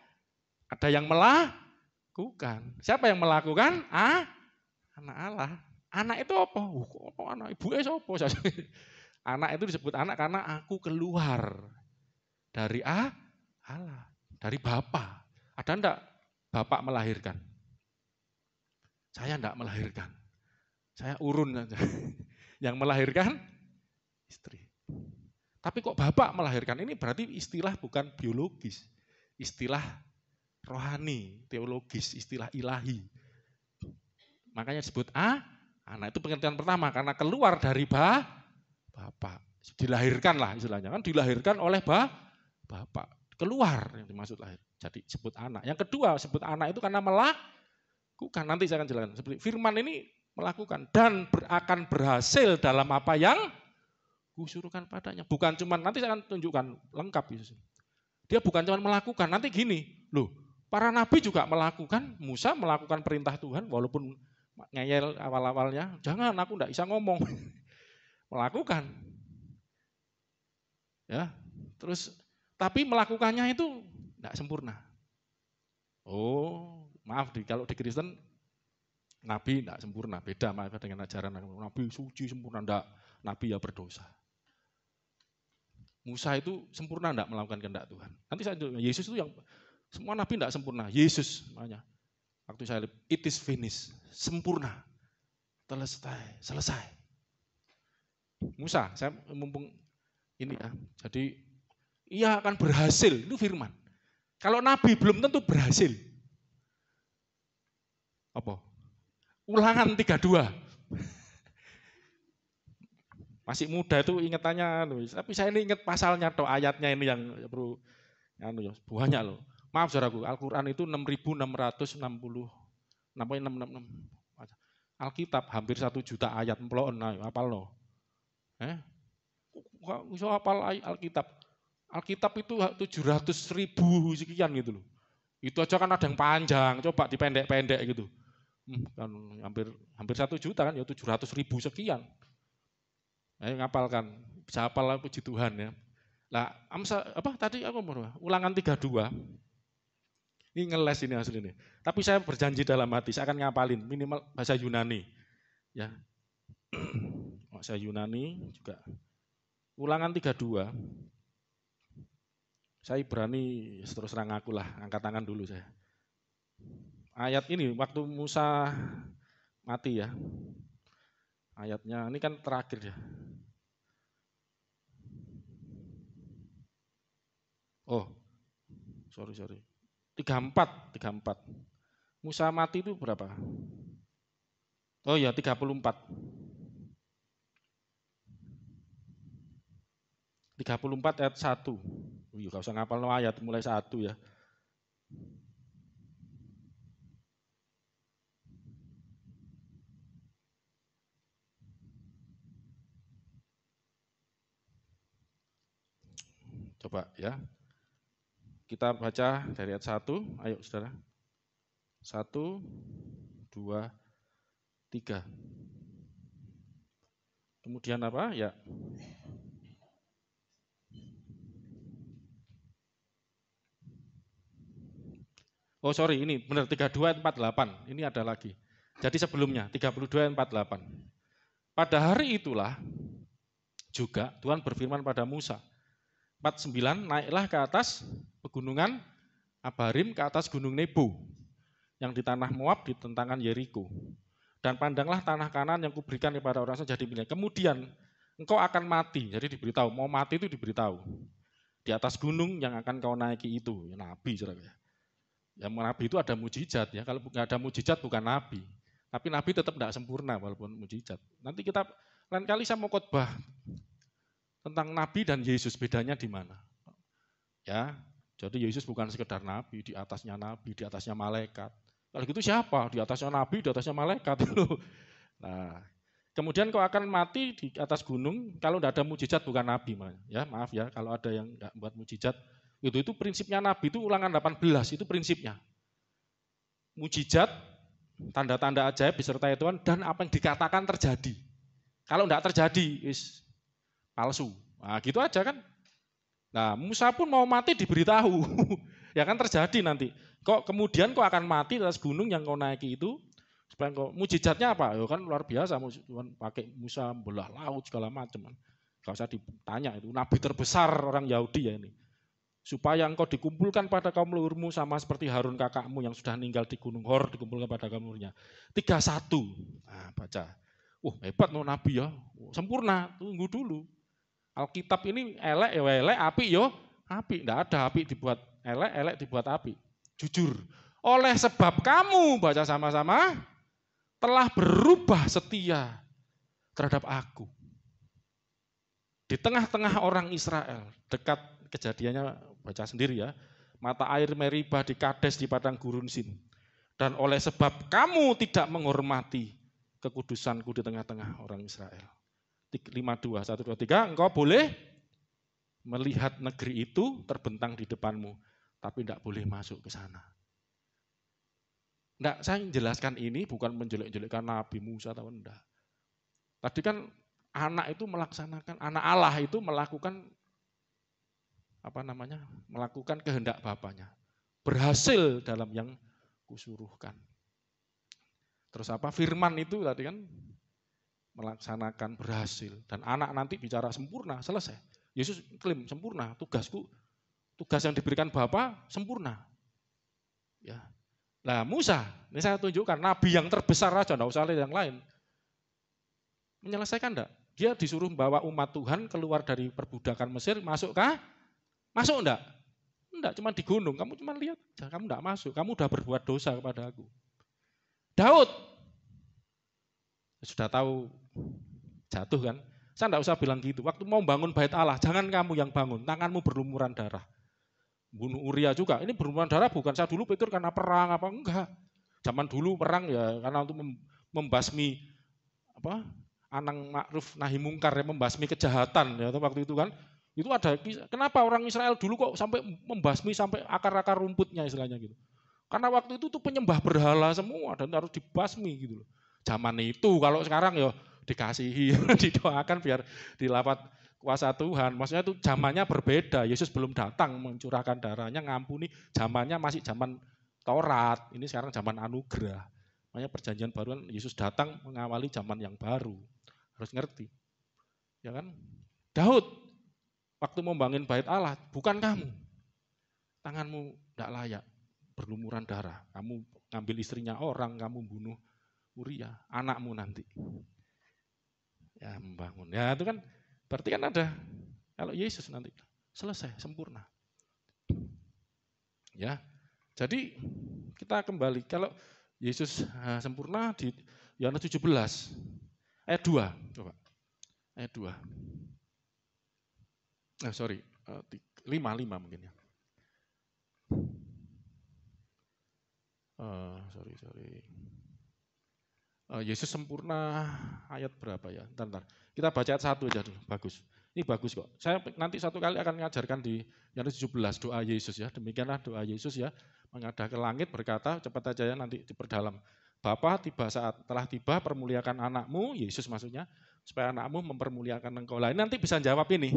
ada yang melakukan. Siapa yang melakukan? Anak Allah. Anak itu apa? Anak ibu apa? Anak itu disebut anak karena aku keluar dari Allah. Dari Bapa. Ada enggak Bapak melahirkan? Saya enggak melahirkan. Saya urun saja. Yang melahirkan istri. Tapi kok Bapak melahirkan? Ini berarti istilah bukan biologis. Istilah rohani, teologis, istilah ilahi. Makanya disebut anak itu pengertian pertama. Karena keluar dari Bapak. Dilahirkan lah istilahnya. Kan dilahirkan oleh Bapak. Keluar yang dimaksud lahir. Jadi sebut anak. Yang kedua sebut anak itu karena melakukan. Nanti saya akan jelaskan. Seperti firman ini melakukan dan akan berhasil dalam apa yang kusuruhkan padanya. Bukan cuma, nanti saya akan tunjukkan lengkap Yesus. Dia bukan cuma melakukan. Nanti gini, loh, para nabi juga melakukan. Musa melakukan perintah Tuhan walaupun ngeyel awal-awalnya. Jangan, aku enggak bisa ngomong. Melakukan. Ya, terus tapi melakukannya itu tidak sempurna. Oh, maaf, kalau di Kristen, Nabi tidak sempurna. Beda dengan ajaran Nabi suci sempurna, tidak. Nabi ya berdosa. Musa itu sempurna tidak melakukan kehendak Tuhan. Nanti saya tunjukkan, Yesus itu yang, semua Nabi tidak sempurna. Yesus namanya. Waktu saya lihat, it is finished. Sempurna. Selesai. Musa, saya mumpung Ini ya. Jadi ia akan berhasil, itu firman. Kalau nabi belum tentu berhasil. Apa? Ulangan 32. Masih muda itu ingatannya, tapi saya ini ingat pasalnya atau ayatnya ini yang perlu banyak loh. Maaf saudaraku, Al-Quran itu 6.660, 666. Alkitab hampir 1 juta ayat, emploan, apal no. Kok bisa apal Alkitab? Alkitab itu 700.000 sekian gitu loh. Itu aja kan ada yang panjang, coba dipendek-pendek gitu. Kan hampir 1 juta kan ya 700.000 sekian. Ayo ngapalkan, bisa hafal puji Tuhan ya. Lah, tadi aku mau Ulangan 32. Ini ngeles ini asli ini. Tapi saya berjanji dalam hati saya akan ngapalin minimal bahasa Yunani. Ya. Bahasa Yunani juga. Ulangan 32. Saya berani terus terang aku lah, angkat tangan dulu saya. Ayat ini waktu Musa mati ya. Ayatnya ini kan terakhir ya. Oh, sorry. 34. Musa mati itu berapa? Oh ya, 34. 34 ayat 1. Gak usah ngapal no ayat, mulai 1 ya. Coba ya. Kita baca dari ayat 1, ayo saudara. 1, 2, 3. Kemudian apa? Ya. Oh sorry, ini benar 32 ayat 48. Ini ada lagi. Jadi sebelumnya 32 ayat 48. Pada hari itulah juga Tuhan berfirman pada Musa. 49, naiklah ke atas pegunungan Abarim, ke atas gunung Nebo yang di tanah Moab di tentangan Yeriko. Dan pandanglah tanah Kanaan yang kuberikan kepada orang jadi milik. Kemudian engkau akan mati. Jadi diberitahu, mau mati itu diberitahu. Di atas gunung yang akan kau naiki itu, ya, nabi saudara. Ya nabi itu ada mujizat ya. Kalau nggak ada mujizat bukan nabi. Tapi nabi tetap tidak sempurna walaupun mujizat. Nanti kita lain kali saya mau khotbah tentang nabi dan Yesus, bedanya di mana? Ya, jadi Yesus bukan sekedar nabi, di atasnya malaikat. Kalau gitu siapa? Di atasnya nabi, di atasnya malaikat itu. Nah, kemudian kau akan mati di atas gunung kalau tidak ada mujizat bukan nabi, ya maaf ya kalau ada yang nggak buat mujizat. Itu prinsipnya nabi itu Ulangan 18 itu prinsipnya. Mujizat, tanda-tanda ajaib disertai Tuhan dan apa yang dikatakan terjadi. Kalau tidak terjadi, palsu. Nah, gitu aja kan. Nah, Musa pun mau mati diberitahu. Ya kan terjadi nanti. Kemudian kau akan mati di atas gunung yang kau naiki itu. Supaya mujizatnya apa? Ya kan luar biasa. Tuhan pakai Musa belah laut segala macam. Gak usah ditanya itu. Nabi terbesar orang Yahudi ya ini. Supaya engkau dikumpulkan pada kaum leluhurmu sama seperti Harun kakakmu yang sudah meninggal di Gunung Hor dikumpulkan pada kaum leluhurnya. 31. Nah, baca. Hebat no Nabi ya. Sempurna. Tunggu dulu. Alkitab ini elek ya elek, api yo api. Tidak ada api dibuat elek, elek dibuat api. Jujur. Oleh sebab kamu, baca sama-sama, telah berubah setia terhadap aku. Di tengah-tengah orang Israel, dekat kejadiannya, baca sendiri ya, mata air Meribah di Kades di padang gurun Sin. Dan oleh sebab kamu tidak menghormati kekudusanku di tengah-tengah orang Israel. 52, 1, 2, 3, engkau boleh melihat negeri itu terbentang di depanmu, tapi tidak boleh masuk ke sana. Enggak, saya menjelaskan ini bukan menjelek-jelekkan Nabi Musa atau enggak. Tadi kan anak itu melaksanakan, anak Allah itu melakukan melakukan kehendak Bapaknya. Berhasil dalam yang kusuruhkan. Terus Firman itu tadi kan melaksanakan berhasil dan anak nanti bicara sempurna, selesai. Yesus klaim sempurna, tugas yang diberikan Bapa sempurna. Ya. Nah, Musa, ini saya tunjukkan nabi yang terbesar aja, enggak usah lihat yang lain. Menyelesaikan enggak? Dia disuruh membawa umat Tuhan keluar dari perbudakan Mesir, masuk kah? Masuk enggak? Enggak, cuma di gunung. Kamu cuma lihat, kamu enggak masuk. Kamu udah berbuat dosa kepada aku. Daud, sudah tahu jatuh kan? Saya enggak usah bilang gitu. Waktu mau bangun bait Allah, jangan kamu yang bangun, tanganmu berlumuran darah. Bunuh Uria juga. Ini berlumuran darah bukan saya dulu pikir karena perang apa enggak. Zaman dulu perang ya karena untuk membasmi apa? Anang Ma'ruf Nahi Mungkar ya, membasmi kejahatan ya waktu itu kan. Itu ada kenapa orang Israel dulu kok sampai membasmi sampai akar-akar rumputnya istilahnya gitu. Karena waktu itu tuh penyembah berhala semua dan harus dibasmi gitu loh. Zaman itu kalau sekarang ya dikasihi, didoakan biar dilapat kuasa Tuhan. Maksudnya itu zamannya berbeda. Yesus belum datang mencurahkan darahnya, ngampuni. Zamannya masih zaman Taurat. Ini sekarang zaman anugerah. Makanya perjanjian baru kan Yesus datang mengawali zaman yang baru. Harus ngerti. Ya kan? Daud waktu membangun bait Allah, bukan kamu. Tanganmu tidak layak, berlumuran darah. Kamu ngambil istrinya orang, kamu bunuh Uria, anakmu nanti. Ya membangun. Ya itu kan berarti kan ada kalau Yesus nanti selesai sempurna. Ya. Jadi kita kembali kalau Yesus sempurna di Yohanes 17 ayat 2 coba. Ayat 2. 5 mungkin ya. Yesus sempurna ayat berapa ya? Bentar. Kita baca ayat 1 aja dulu, bagus. Ini bagus kok. Saya nanti satu kali akan mengajarkan di Yohanes 17 doa Yesus ya. Demikianlah doa Yesus ya. Menghadap ke langit berkata, cepat aja ya nanti diperdalam. Bapa, telah tiba permuliakan anakmu, Yesus maksudnya, supaya anakmu mempermuliakan engkau. Lah nanti bisa jawab ini.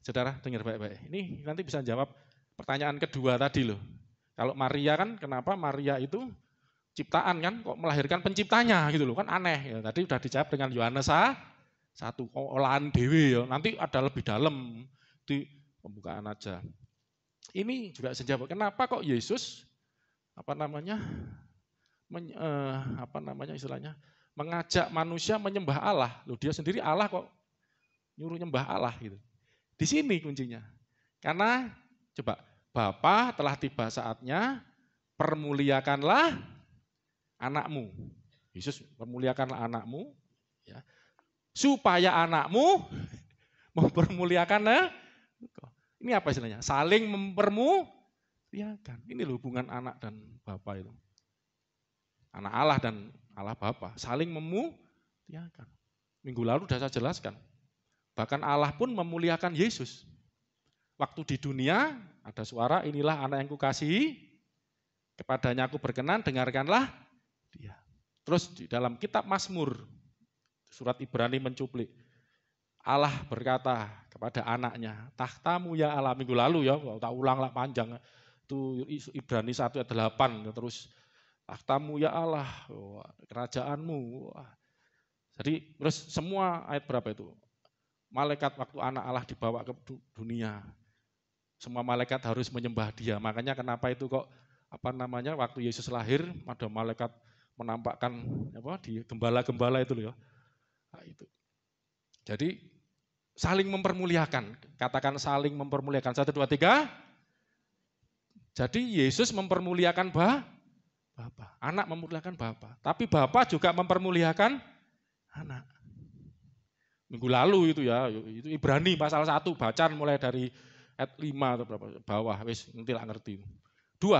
Saudara dengar baik-baik. Ini nanti bisa jawab pertanyaan kedua tadi loh. Kalau Maria kan, kenapa Maria itu ciptaan kan, kok melahirkan penciptanya gitu loh, kan aneh. Ya, tadi udah dijawab dengan Yohanes 1, olahan dewi ya. Nanti ada lebih dalam di pembukaan aja. Ini juga sejawab, kenapa kok Yesus istilahnya mengajak manusia menyembah Allah. Loh dia sendiri Allah kok nyuruh nyembah Allah gitu. Di sini kuncinya. Karena coba Bapa telah tiba saatnya permuliakanlah anakmu. Yesus permuliakanlah anakmu ya. Supaya anakmu mempermuliakan ini apa istilahnya? Saling mempermuliakan. Ini loh hubungan anak dan Bapa itu. Anak Allah dan Allah Bapa saling memuliakan. Minggu lalu sudah saya jelaskan. Bahkan Allah pun memuliakan Yesus. Waktu di dunia ada suara, inilah anak yang kukasihi, kepadanya aku berkenan, dengarkanlah dia. Terus di dalam kitab Mazmur, surat Ibrani mencuplik, Allah berkata kepada anaknya, tahtamu ya Allah, minggu lalu ya, tak ulang lah panjang, itu Ibrani 1 ayat 8, terus tahtamu ya Allah, kerajaanmu. Jadi terus semua ayat berapa itu? Malaikat waktu anak Allah dibawa ke dunia, semua malaikat harus menyembah dia. Makanya kenapa itu kok waktu Yesus lahir ada malaikat menampakkan di gembala-gembala itu loh ya. Nah, itu. Jadi saling mempermuliakan. Katakan saling mempermuliakan. 1, 2, 3. Jadi Yesus mempermuliakan Bapa. Anak mempermuliakan Bapa. Tapi Bapa juga mempermuliakan anak. Minggu lalu itu ya, itu Ibrani pasal 1, bacaan mulai dari ayat 5 atau berapa bawah, wis nanti lah ngerti. 2,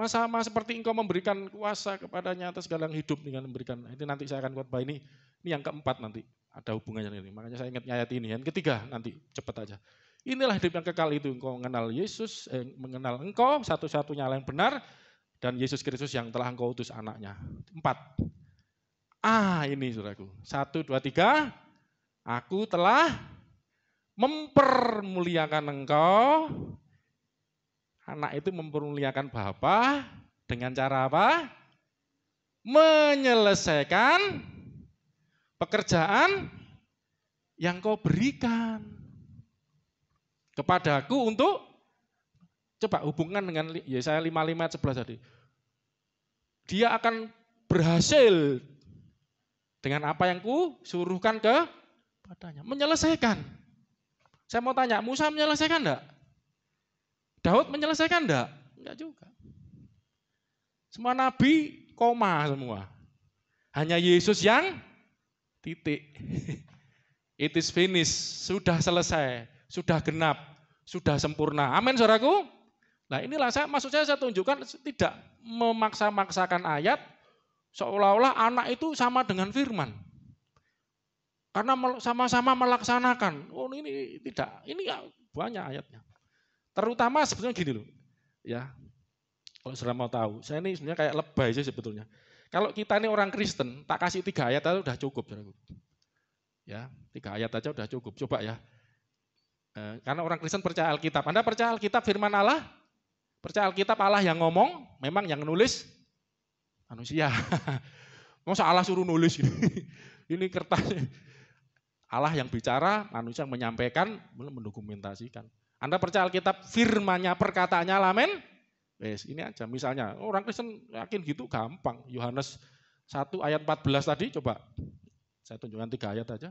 sama seperti engkau memberikan kuasa kepadanya atas segala yang hidup dengan memberikan. Ini nanti saya akan khotbah ini yang keempat nanti ada hubungannya ini. Makanya saya ingat ayat ini. Yang ketiga nanti cepat aja. Inilah hidup yang kekal itu engkau mengenal Yesus, mengenal engkau satu-satunya yang benar dan Yesus Kristus yang telah engkau utus anaknya. 4. Ini saudaraku. 1, 2, 3. Aku telah mempermuliakan engkau. Anak itu mempermuliakan Bapa dengan cara apa? Menyelesaikan pekerjaan yang kau berikan kepadaku untuk, coba hubungan dengan Yesaya 55 ayat 11 tadi. Dia akan berhasil Dengan apa yang ku suruhkan kepadanya. Menyelesaikan. Saya mau tanya, Musa menyelesaikan enggak? Daud menyelesaikan enggak? Enggak juga. Semua nabi koma semua. Hanya Yesus yang titik. It is finished, sudah selesai, sudah genap, sudah sempurna. Amin, saudaraku. Nah inilah maksud saya tunjukkan tidak memaksa-maksakan ayat seolah-olah anak itu sama dengan firman. Karena sama-sama melaksanakan. Oh ini tidak, ini banyak ayatnya. Terutama sebetulnya gini loh, ya. Kalau saudara mau tahu, saya ini sebenarnya kayak lebay sih sebetulnya. Kalau kita ini orang Kristen, tak kasih 3 ayat aja udah cukup, saudaraku. Ya, 3 ayat aja udah cukup. Coba ya. Karena orang Kristen percaya Alkitab. Anda percaya Alkitab firman Allah? Percaya Alkitab Allah yang ngomong, memang yang nulis manusia. Masa Allah suruh nulis ini? Ini kertasnya. Allah yang bicara, manusia yang menyampaikan, mendokumentasikan. Anda percaya Alkitab firmannya, perkataannya, amin? Wes, ini aja misalnya, orang Kristen yakin gitu gampang. Yohanes 1 ayat 14 tadi, coba saya tunjukkan 3 ayat aja.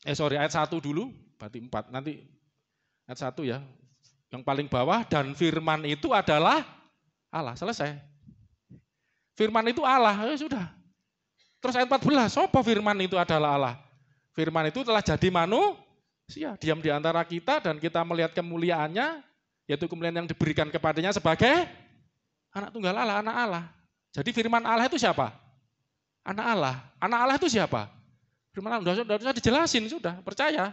Ayat 1 dulu, berarti 4. Nanti ayat 1 ya. Yang paling bawah, dan firman itu adalah Allah. Selesai. Firman itu Allah, ya sudah. Terus ayat 14, apa firman itu adalah Allah? Firman itu telah jadi manusia, diam di antara kita dan kita melihat kemuliaannya, yaitu kemuliaan yang diberikan kepadanya sebagai anak tunggal Allah, anak Allah. Jadi firman Allah itu siapa? Anak Allah. Anak Allah itu siapa? Firman Allah, sudah dijelasin, sudah, percaya.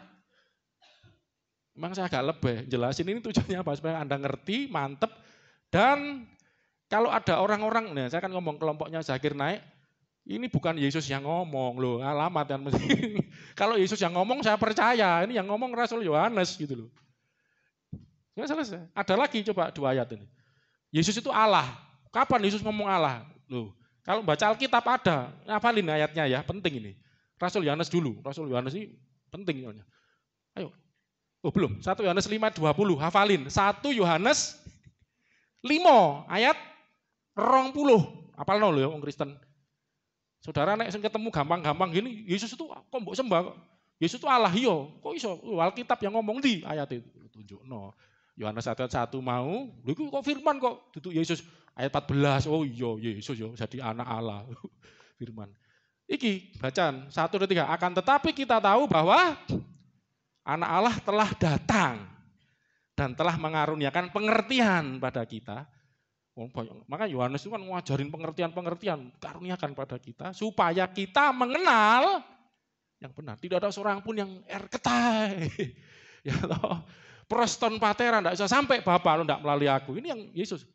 Memang saya agak lebih jelasin ini tujuannya apa? Supaya Anda ngerti, mantep. Dan kalau ada orang-orang, nah saya kan ngomong kelompoknya Zakir naik, ini bukan Yesus yang ngomong loh, alamat kan. Kalau Yesus yang ngomong saya percaya, ini yang ngomong Rasul Yohanes gitu loh. Sudah selesai. Ada lagi coba 2 ayat ini. Yesus itu Allah. Kapan Yesus ngomong Allah? Loh, kalau baca Alkitab ada, hafalin ayatnya ya, penting ini. Rasul Yohanes dulu, Rasul Yohanes ini penting. Ayo. Oh belum, 1 Yohanes 5:20, hafalin. 1 Yohanes 5 ayat 20. Hafal no lho wong Kristen. Saudara nek sing ketemu gampang-gampang gini, Yesus itu kok mbok sembah kok. Yesus itu Allah iya. Kok iso? Alkitab yang ngomong di ayat itu. Tunjukno. Yohanes 1 ayat 1 mau, lho iku kok firman kok duduk Yesus ayat 14. Oh iya Yesus ya jadi anak Allah. Firman. Iki bacaan 1 dan 3. Akan tetapi kita tahu bahwa anak Allah telah datang dan telah mengaruniakan pengertian pada kita. Maka Yohanes itu kan ngajarin pengertian-pengertian, karuniakan pada kita supaya kita mengenal yang benar. Tidak ada seorang pun yang ketai. Ya toh. Proston patera enggak bisa sampai Bapa lo enggak melalui aku. Ini yang Yesus.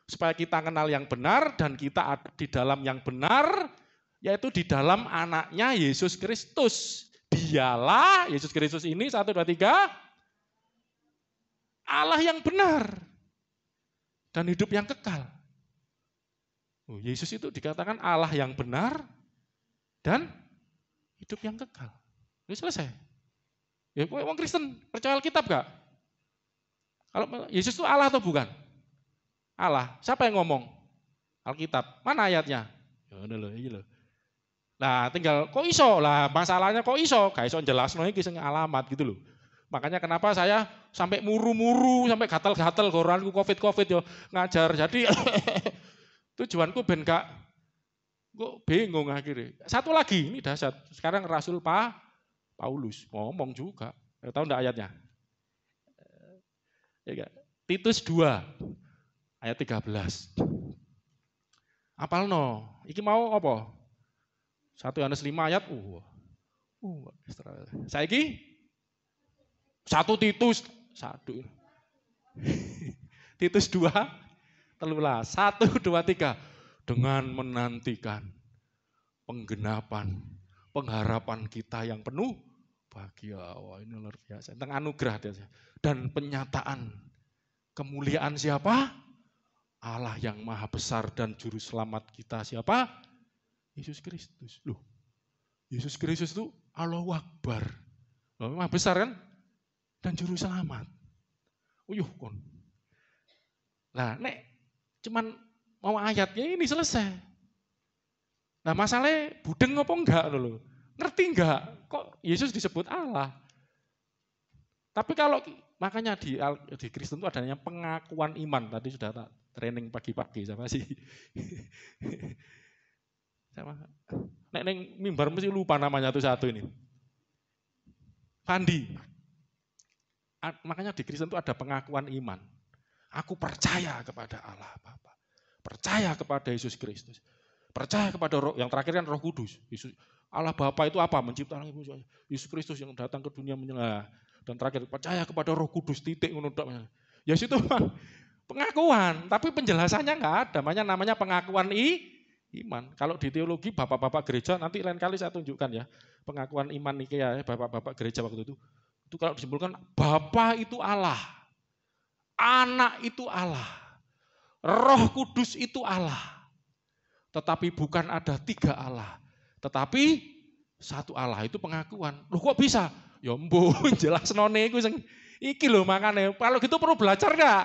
Supaya kita kenal yang benar dan kita ada di dalam yang benar, yaitu di dalam anaknya Yesus Kristus. Dialah Yesus Kristus ini 1, 2, 3 Allah yang benar dan hidup yang kekal. Yesus itu dikatakan Allah yang benar dan hidup yang kekal. Ini selesai. Ya, orang Kristen percaya Alkitab gak? Kalau Yesus itu Allah atau bukan? Allah. Siapa yang ngomong? Alkitab. Mana ayatnya? Ya loh, ini loh. Nah, tinggal kok iso lah, masalahnya kok iso, gak iso jelasno iki sing alamat gitu loh. Makanya kenapa saya sampai muru-muru, sampai gatal-gatal goranku Covid yo ngajar. Jadi tujuanku ben gak kok bingung akhirnya. Satu lagi, ini dahsyat. Sekarang Rasul Paulus ngomong juga. Tahu enggak ayatnya? Ya, Titus 2 ayat 13. Apalno, iki mau apa? 1 Yohanes 5 ayat. Saiki 1 Titus 1. Titus 2 telulah 1, 2, 3 dengan menantikan penggenapan pengharapan kita yang penuh bahagia. Wah, ini luar biasa. Tentang anugerah dan penyataan kemuliaan siapa? Allah yang maha besar dan juru selamat kita siapa? Yesus Kristus. Loh, Yesus Kristus itu Allahu Akbar. Loh, maha besar kan? Dan juru selamat. Kon. Nah, nek cuman mau ayatnya ini selesai. Nah masalahnya budeng apa enggak loh. Ngerti enggak? Kok Yesus disebut Allah? Tapi kalau makanya di Kristen itu adanya pengakuan iman. Tadi sudah tak training pagi-pagi sama sih. Sama. Nek neng mimbar mesti lupa namanya tuh satu ini. Pandi. Makanya di Kristen itu ada pengakuan iman. Aku percaya kepada Allah Bapa. Percaya kepada Yesus Kristus. Percaya kepada Roh, yang terakhir kan Roh Kudus. Yesus, Allah Bapa itu apa? Menciptakan Yesus Kristus yang datang ke dunia menyelah. Dan terakhir percaya kepada Roh Kudus, titik menunduk. Ya itu pengakuan, tapi penjelasannya enggak ada. Namanya pengakuan iman. Kalau di teologi bapak-bapak gereja nanti lain kali saya tunjukkan ya. Pengakuan iman ya, bapak-bapak gereja waktu itu. Itu kalau disimpulkan Bapa itu Allah. Anak itu Allah. Roh Kudus itu Allah. Tetapi bukan ada 3 Allah. Tetapi satu Allah, itu pengakuan. Loh kok bisa? Ya mbuh, jelas none iku sing iki lho makane. Kalau gitu perlu belajar enggak?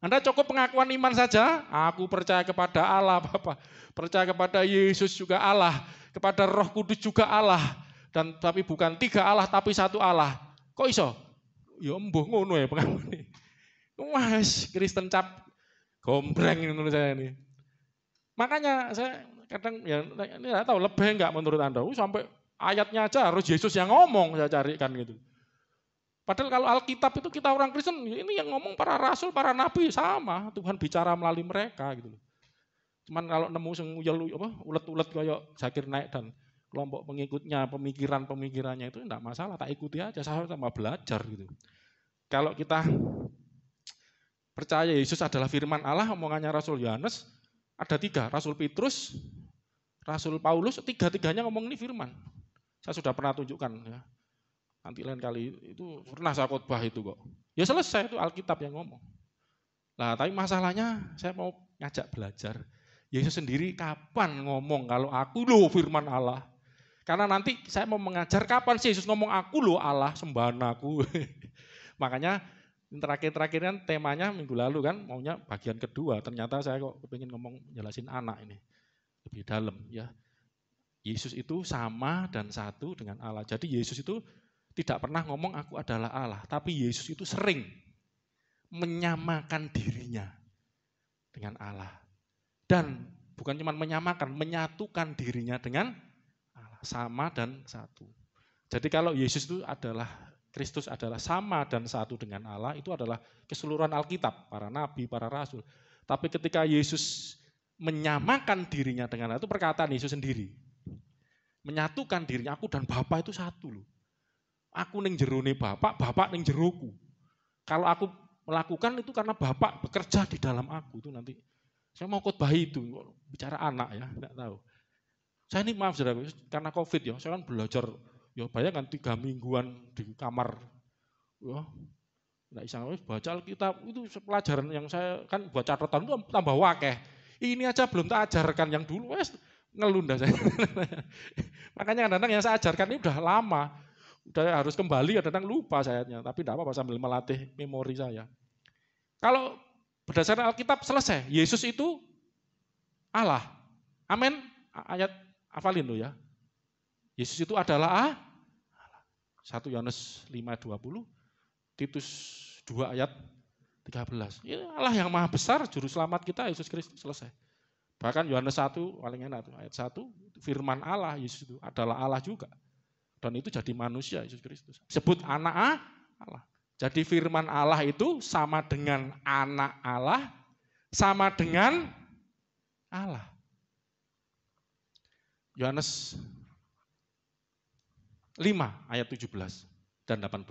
Anda cukup pengakuan iman saja. Aku percaya kepada Allah Bapa. Percaya kepada Yesus juga Allah. Kepada Roh Kudus juga Allah. Dan tapi bukan 3 Allah tapi satu Allah. Kok iso? Ya mbuh ngono ya pengakuan. Wah, Kristen cap gombreng menurut saya ini. Makanya saya kadang ya ini enggak tahu lebih enggak menurut Anda. Sampai ayatnya aja harus Yesus yang ngomong saya carikan gitu. Padahal kalau Alkitab itu kita orang Kristen, ini yang ngomong para rasul, para nabi sama. Tuhan bicara melalui mereka gitu. Cuman kalau nemu sing ulet-ulet kayak Zakir Naik dan kelompok pengikutnya, pemikirannya itu enggak masalah, tak ikuti aja, saya sama belajar gitu. Kalau kita percaya Yesus adalah firman Allah, omongannya Rasul Yohanes, ada 3, Rasul Petrus, Rasul Paulus, 3-tiganya ngomong ini firman. Saya sudah pernah tunjukkan ya. Nanti lain kali itu pernah saya khotbah itu kok. Ya selesai, itu Alkitab yang ngomong. Nah tapi masalahnya saya mau ngajak belajar. Yesus sendiri kapan ngomong kalau aku loh firman Allah. Karena nanti saya mau mengajar kapan sih Yesus ngomong aku loh Allah, sembahan aku. Makanya terakhir-terakhir kan temanya minggu lalu kan maunya bagian kedua. Ternyata saya kok kepingin ngomong jelasin anak ini. Lebih dalam ya. Yesus itu sama dan satu dengan Allah. Jadi Yesus itu tidak pernah ngomong aku adalah Allah, tapi Yesus itu sering menyamakan dirinya dengan Allah. Dan bukan cuma menyamakan, menyatukan dirinya dengan Allah, sama dan satu. Jadi kalau Yesus itu adalah, Kristus adalah sama dan satu dengan Allah, itu adalah keseluruhan Alkitab, para nabi, para rasul. Tapi ketika Yesus menyamakan dirinya dengan Allah, itu perkataan Yesus sendiri. Menyatukan dirinya, aku dan Bapa itu satu loh. Aku ning jerone Bapak, Bapak ning jeroku. Kalau aku melakukan itu karena Bapak bekerja di dalam aku itu nanti. Saya mau khotbah itu, bicara anak ya, enggak tahu. Saya ini maaf saudara, karena Covid ya, saya kan belajar, ya bayangkan 3 mingguan di kamar. Ya, enggak bisa baca Alkitab, itu pelajaran yang saya kan buat catatan itu tambah wakeh. Ini aja belum tak ajarkan yang dulu, ngelunda saya. Makanya kadang-kadang yang saya ajarkan ini udah lama. Udah harus kembali, kadang-kadang lupa sayanya, tapi tidak apa-apa sambil melatih memori saya. Kalau berdasarkan Alkitab selesai, Yesus itu Allah. Amin. Ayat hafalin lo ya. Yesus itu adalah Allah. 1 Yohanes 5:20, Titus 2 ayat 13. Ya Allah yang maha besar, juru selamat kita Yesus Kristus, selesai. Bahkan Yohanes 1 paling enak tuh, ayat 1, firman Allah, Yesus itu adalah Allah juga. Dan itu jadi manusia Yesus Kristus. Sebut anak Allah. Jadi firman Allah itu sama dengan anak Allah, sama dengan Allah. Yohanes 5 ayat 17 dan 18.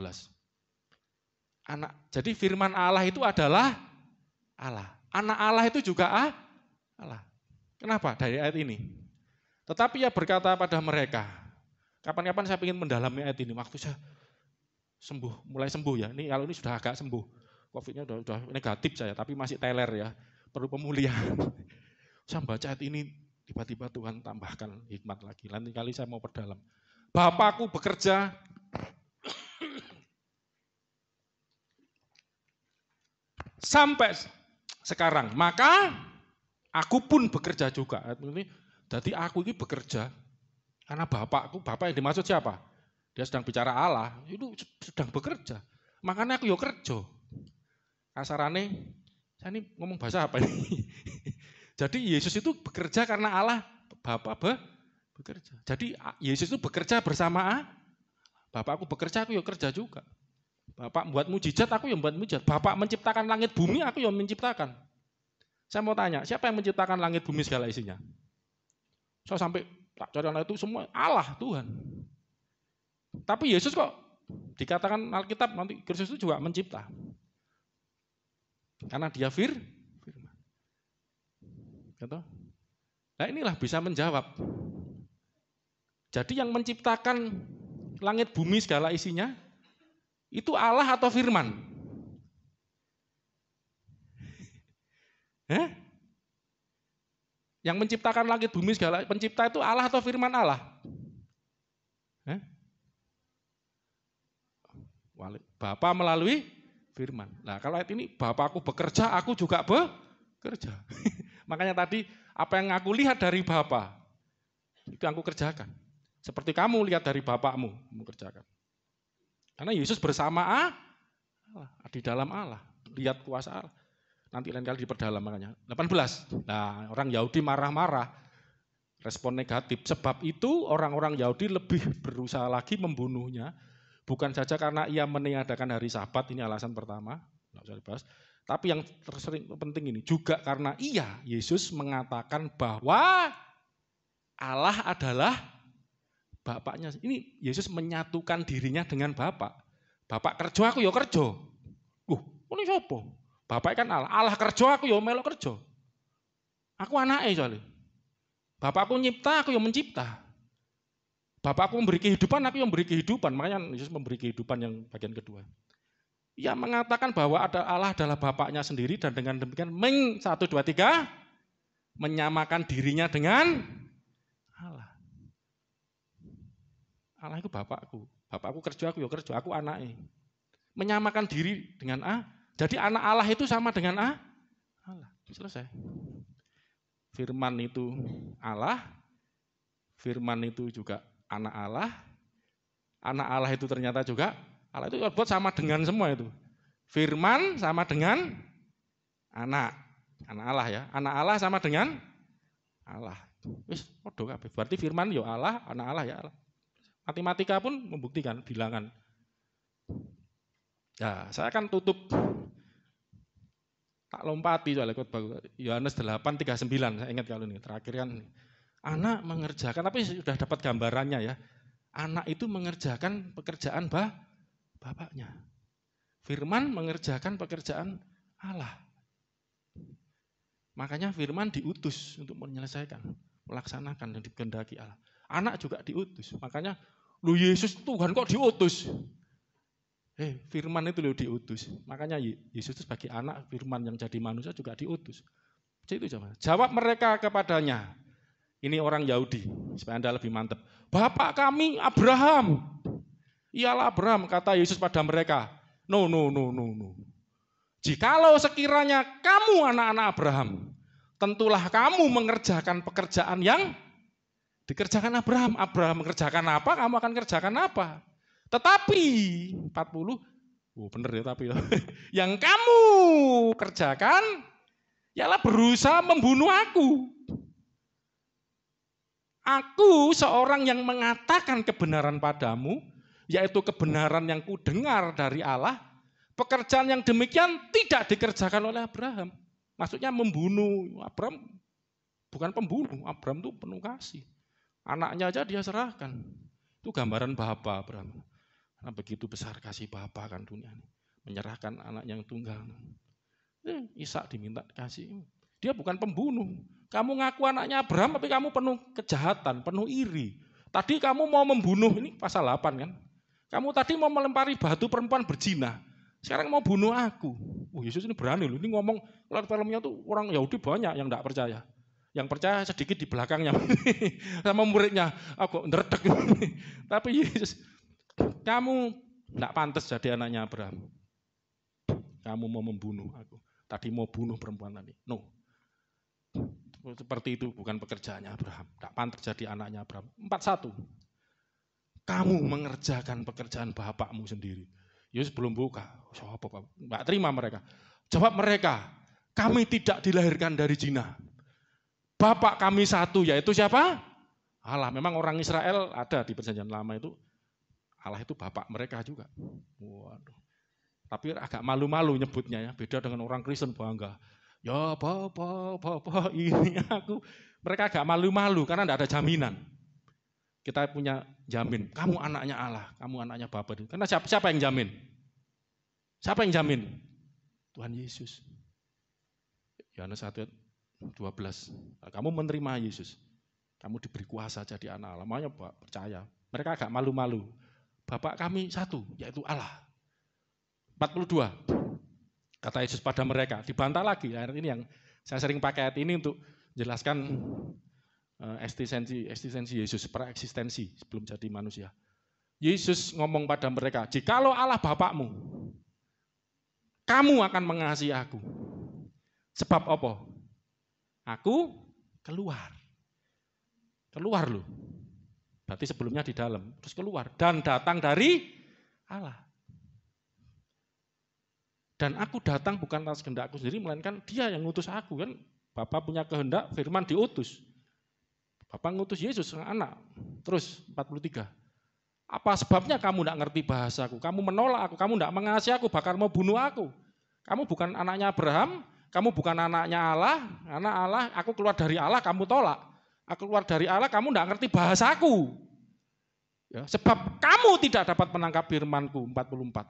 Jadi firman Allah itu adalah Allah. Anak Allah itu juga Allah. Kenapa? Dari ayat ini. Tetapi ia berkata pada mereka, kapan-kapan saya ingin mendalami ayat ini, waktu saya mulai sembuh ya. Ini kalau ini sudah agak sembuh. Covid-nya sudah negatif saya, tapi masih teler ya. Perlu pemulihan. Saya baca ayat ini, tiba-tiba Tuhan tambahkan hikmat lagi. Nanti kali saya mau perdalam. Bapakku bekerja sampai sekarang, maka aku pun bekerja juga. Ini Jadi aku ini bekerja karena bapakku, bapak yang dimaksud siapa? Dia sedang bicara Allah, itu sedang bekerja. Makanya aku yo kerja. Kasarane, saya ini ngomong bahasa apa ini? Jadi Yesus itu bekerja karena Allah Bapa bekerja. Jadi Yesus itu bekerja bersama Allah. Bapakku bekerja, aku yo kerja juga. Bapak buat mujizat, aku yang buat mujizat. Bapak menciptakan langit bumi, aku yang menciptakan. Saya mau tanya, siapa yang menciptakan langit bumi segala isinya? Saya sampai tak cari itu semua Allah Tuhan. Tapi Yesus kok dikatakan Alkitab nanti Kristus itu juga mencipta. Karena dia firman. Gitu. Nah inilah bisa menjawab. Jadi yang menciptakan langit bumi segala isinya itu Allah atau firman? Yang menciptakan langit bumi segala pencipta itu Allah atau firman Allah? Bapa melalui firman. Nah kalau ayat ini Bapakku bekerja, aku juga bekerja. Makanya tadi apa yang aku lihat dari Bapa itu yang aku kerjakan. Seperti kamu lihat dari Bapakmu, kamu kerjakan. Karena Yesus bersama Allah, di dalam Allah, lihat kuasa Allah. Nanti lain kali diperdalam makanya. 18. Nah, orang Yahudi marah-marah, respon negatif. Sebab itu orang-orang Yahudi lebih berusaha lagi membunuhnya. Bukan saja karena ia meniadakan hari Sabat, ini alasan pertama, nggak usah dibahas. Tapi yang tersering penting ini juga karena Yesus mengatakan bahwa Allah adalah Bapaknya. Ini Yesus menyatukan dirinya dengan Bapak. Bapak kerja, aku ya kerja. Ini siapa? Bapak kan Allah. Allah kerja, aku ya melok kerja. Aku anaknya soalnya. Bapakku nyipta, aku yang mencipta. Bapakku memberi kehidupan, aku yang memberi kehidupan. Makanya Yesus memberi kehidupan yang bagian kedua. Ia mengatakan bahwa Allah adalah Bapaknya sendiri dan dengan demikian 1, 2, 3 menyamakan dirinya dengan Allah. Allah itu Bapakku. Bapakku kerja, aku ya kerja. Aku anaknya. Menyamakan diri dengan Allah. Jadi anak Allah itu sama dengan Allah. Selesai. Firman itu Allah. Firman itu juga anak Allah. Anak Allah itu ternyata juga Allah itu buat sama dengan semua itu. Firman sama dengan anak Allah ya. Anak Allah sama dengan Allah. Wis padha kabeh. Berarti firman ya Allah, anak Allah ya Allah. Matematika pun membuktikan bilangan. Ya, saya akan tutup tak lompati soalnya Yohanes 8:39. Saya ingat kalau ini terakhir kan anak mengerjakan, tapi sudah dapat gambarannya ya. Anak itu mengerjakan pekerjaan bapaknya. Firman mengerjakan pekerjaan Allah. Makanya firman diutus untuk menyelesaikan, melaksanakan yang dikehendaki Allah. Anak juga diutus. Makanya, lu Yesus Tuhan kok diutus? Firman itu lu diutus. Makanya Yesus sebagai anak, firman yang jadi manusia juga diutus. Itu jawab mereka kepadanya. Ini orang Yahudi, supaya Anda lebih mantap. Bapak kami Abraham. Ialah Abraham, kata Yesus pada mereka. No. Jikalau sekiranya kamu anak-anak Abraham, tentulah kamu mengerjakan pekerjaan yang dikerjakan Abraham. Abraham mengerjakan apa, kamu akan kerjakan apa. Tetapi, 40, bener ya tapi yang kamu kerjakan, ialah berusaha membunuh aku. Aku seorang yang mengatakan kebenaran padamu, yaitu kebenaran yang kudengar dari Allah, pekerjaan yang demikian tidak dikerjakan oleh Abraham. Maksudnya membunuh. Abraham bukan pembunuh, Abraham itu penuh kasih. Anaknya aja dia serahkan. Itu gambaran Bapa Abraham. Karena begitu besar kasih Bapa kan dunia ini. Menyerahkan anak yang tunggal. Ishak diminta kasih. Dia bukan pembunuh. Kamu ngaku anaknya Abraham, tapi kamu penuh kejahatan, penuh iri. Tadi kamu mau membunuh, ini pasal 8 kan. Kamu tadi mau melempari batu perempuan berzina. Sekarang mau bunuh aku. Yesus ini berani loh. Ini ngomong, kalau filmnya tuh orang Yahudi banyak yang tidak percaya. Yang percaya sedikit di belakangnya. Sama muridnya, aku ngeredek. Tapi Yesus, kamu tidak pantas jadi anaknya Abraham. Kamu mau membunuh aku. Tadi mau bunuh perempuan tadi. No. seperti itu bukan pekerjaannya Abraham. Tidak pantas terjadi anaknya Abraham. 41. Kamu mengerjakan pekerjaan bapakmu sendiri. Yesus belum buka. Nggak terima mereka. Jawab mereka, kami tidak dilahirkan dari zina. Bapak kami satu, yaitu siapa? Allah. Memang orang Israel ada di perjanjian lama itu. Allah itu bapak mereka juga. Waduh. Tapi agak malu-malu nyebutnya ya. Beda dengan orang Kristen bangga. Ya bapak ini aku. Mereka agak malu-malu karena tidak ada jaminan. Kita punya jamin, kamu anaknya Allah, kamu anaknya Bapa. Karena siapa yang jamin? Siapa yang jamin? Tuhan Yesus. Yohanes 1:12. Kamu menerima Yesus, kamu diberi kuasa jadi anak Allah. Makanya percaya. Mereka agak malu-malu. Bapak kami satu, yaitu Allah. 42. Kata Yesus pada mereka, dibantah lagi. Ayat ini yang saya sering pakai ayat ini untuk jelaskan eksistensi Yesus, praeksistensi sebelum jadi manusia. Yesus ngomong pada mereka, jikalau Allah Bapakmu, kamu akan mengasihi aku. Sebab apa? Aku keluar loh. Berarti sebelumnya di dalam, terus keluar. Dan datang dari Allah. Dan aku datang bukan atas kehendakku sendiri, melainkan Dia yang ngutus aku. Kan Bapa punya kehendak, firman diutus. Bapak ngutus Yesus anak. Terus 43. Apa sebabnya kamu tidak ngerti bahasaku? Kamu menolak aku, kamu tidak mengasihi aku, bahkan mau bunuh aku. Kamu bukan anaknya Abraham, kamu bukan anaknya Allah, anak Allah, aku keluar dari Allah, kamu tolak. Aku keluar dari Allah, kamu tidak ngerti bahasaku. Ya, sebab kamu tidak dapat menangkap firmanku, 44.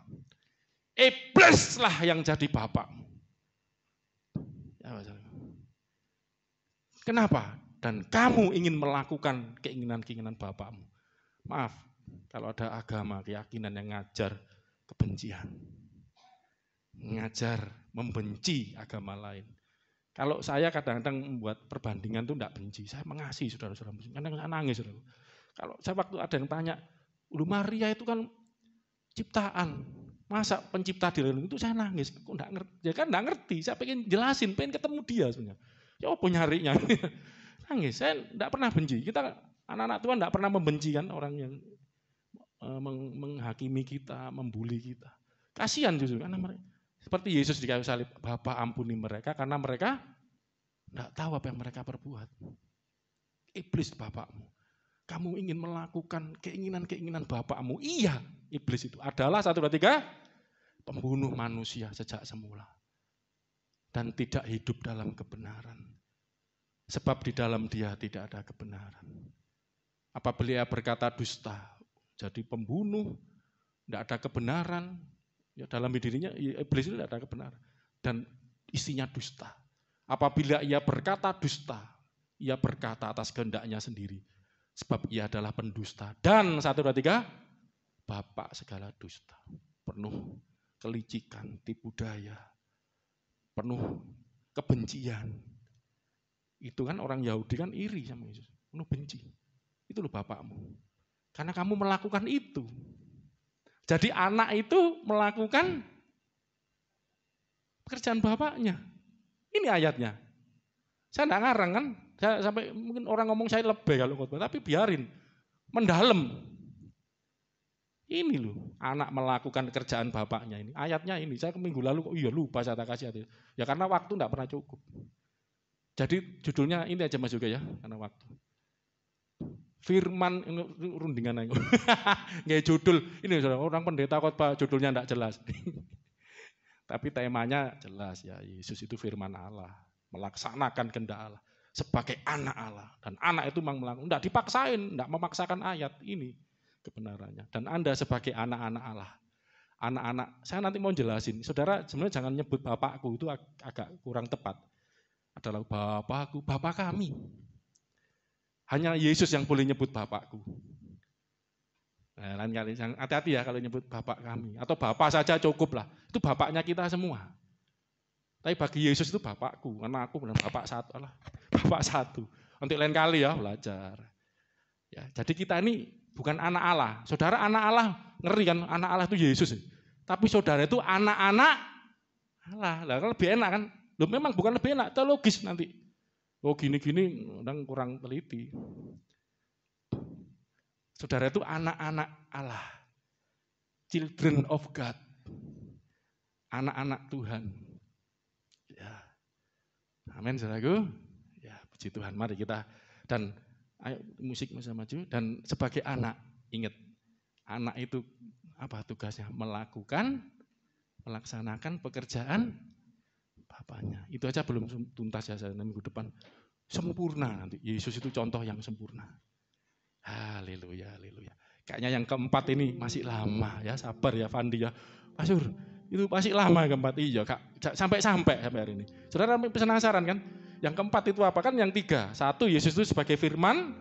Iblislah yang jadi bapak. Ya, kenapa? Dan kamu ingin melakukan keinginan-keinginan bapakmu. Maaf, kalau ada agama, keyakinan yang ngajar kebencian. Ngajar membenci agama lain. Kalau saya kadang-kadang membuat perbandingan itu tidak benci, saya mengasihi saudara-saudara muslim. Kadang saya nangis. Saudara. Kalau saya waktu ada yang tanya, Maria itu kan ciptaan. Masa pencipta dilindungi itu saya nangis. Kok enggak ngerti? Ya kan enggak ngerti. Saya pengen jelasin, pengen ketemu dia sebenarnya. Ya apa nyarinya? Nangis. Saya enggak pernah benci. Kita anak-anak Tuhan enggak pernah membenci kan orang yang menghakimi kita, membuli kita. Kasihan justru karena mereka seperti Yesus di kayu salib, Bapa ampuni mereka karena mereka enggak tahu apa yang mereka perbuat. Iblis bapakmu. Kamu ingin melakukan keinginan-keinginan bapakmu. Iya, iblis itu adalah 1, 2, 3 pembunuh manusia sejak semula. Dan tidak hidup dalam kebenaran. Sebab di dalam dia tidak ada kebenaran. Apabila ia berkata dusta, jadi pembunuh, tidak ada kebenaran, ya dalam dirinya iblis itu tidak ada kebenaran. Dan isinya dusta. Apabila ia berkata dusta, ia berkata atas kehendaknya sendiri. Sebab ia adalah pendusta. Dan 1, 2, 3, bapak segala dusta. Penuh kelicikan, tipu daya. Penuh kebencian. Itu kan orang Yahudi kan iri sama Yesus. Penuh benci. Itu loh bapakmu. Karena kamu melakukan itu. Jadi anak itu melakukan pekerjaan bapaknya. Ini ayatnya. Saya enggak ngarang kan. Saya sampai mungkin orang ngomong saya lebih kalau khotbah, tapi biarin. Mendalam. Ini loh, anak melakukan kerjaan bapaknya ini. Ayatnya ini, saya minggu lalu kok lupa saya tak kasih hati. Ya karena waktu enggak pernah cukup. Jadi judulnya ini aja Mas juga ya, karena waktu. Firman rundingan aku. Nggak judul. Ini orang pendeta khotbah judulnya enggak jelas. Tapi temanya jelas ya, Yesus itu firman Allah, melaksanakan kehendak Allah. Sebagai anak Allah. Dan anak itu memang melakukan, tidak dipaksain, tidak memaksakan ayat ini kebenarannya. Dan Anda sebagai anak-anak Allah. Anak-anak, saya nanti mau jelasin. Saudara sebenarnya jangan nyebut bapakku, itu agak kurang tepat. Adalah bapakku, bapak kami. Hanya Yesus yang boleh nyebut bapakku. Nah, lain kali, hati-hati ya kalau nyebut bapak kami. Atau bapak saja cukup lah. Itu bapaknya kita semua. Tapi bagi Yesus itu bapakku, karena aku benar bapak satu lah. Bapak satu. Untuk lain kali ya belajar. Ya, jadi kita ini bukan anak Allah. Saudara anak Allah, ngeri kan? Anak Allah itu Yesus. Tapi saudara itu anak-anak Allah. Lah kan lebih enak kan? Loh, memang bukan lebih enak, teologis nanti. Oh gini-gini, kadang kurang teliti. Saudara itu anak-anak Allah, children of God, anak-anak Tuhan. Ya, amin saudaraku. Ya, puji Tuhan. Mari kita dan ayo musik masa maju. Dan sebagai anak, ingat anak itu apa tugasnya? Melaksanakan pekerjaan Bapaknya. Itu aja belum tuntas ya, minggu depan sempurna nanti. Yesus itu contoh yang sempurna. Haleluya, haleluya. Kayaknya yang keempat ini masih lama ya, sabar ya Fandi ya. Pasur, itu masih lama yang keempat. Iya, Kak, sampai hari ini. Saudara penasaran kan? Yang keempat itu apa? Kan yang tiga. Satu, Yesus itu sebagai firman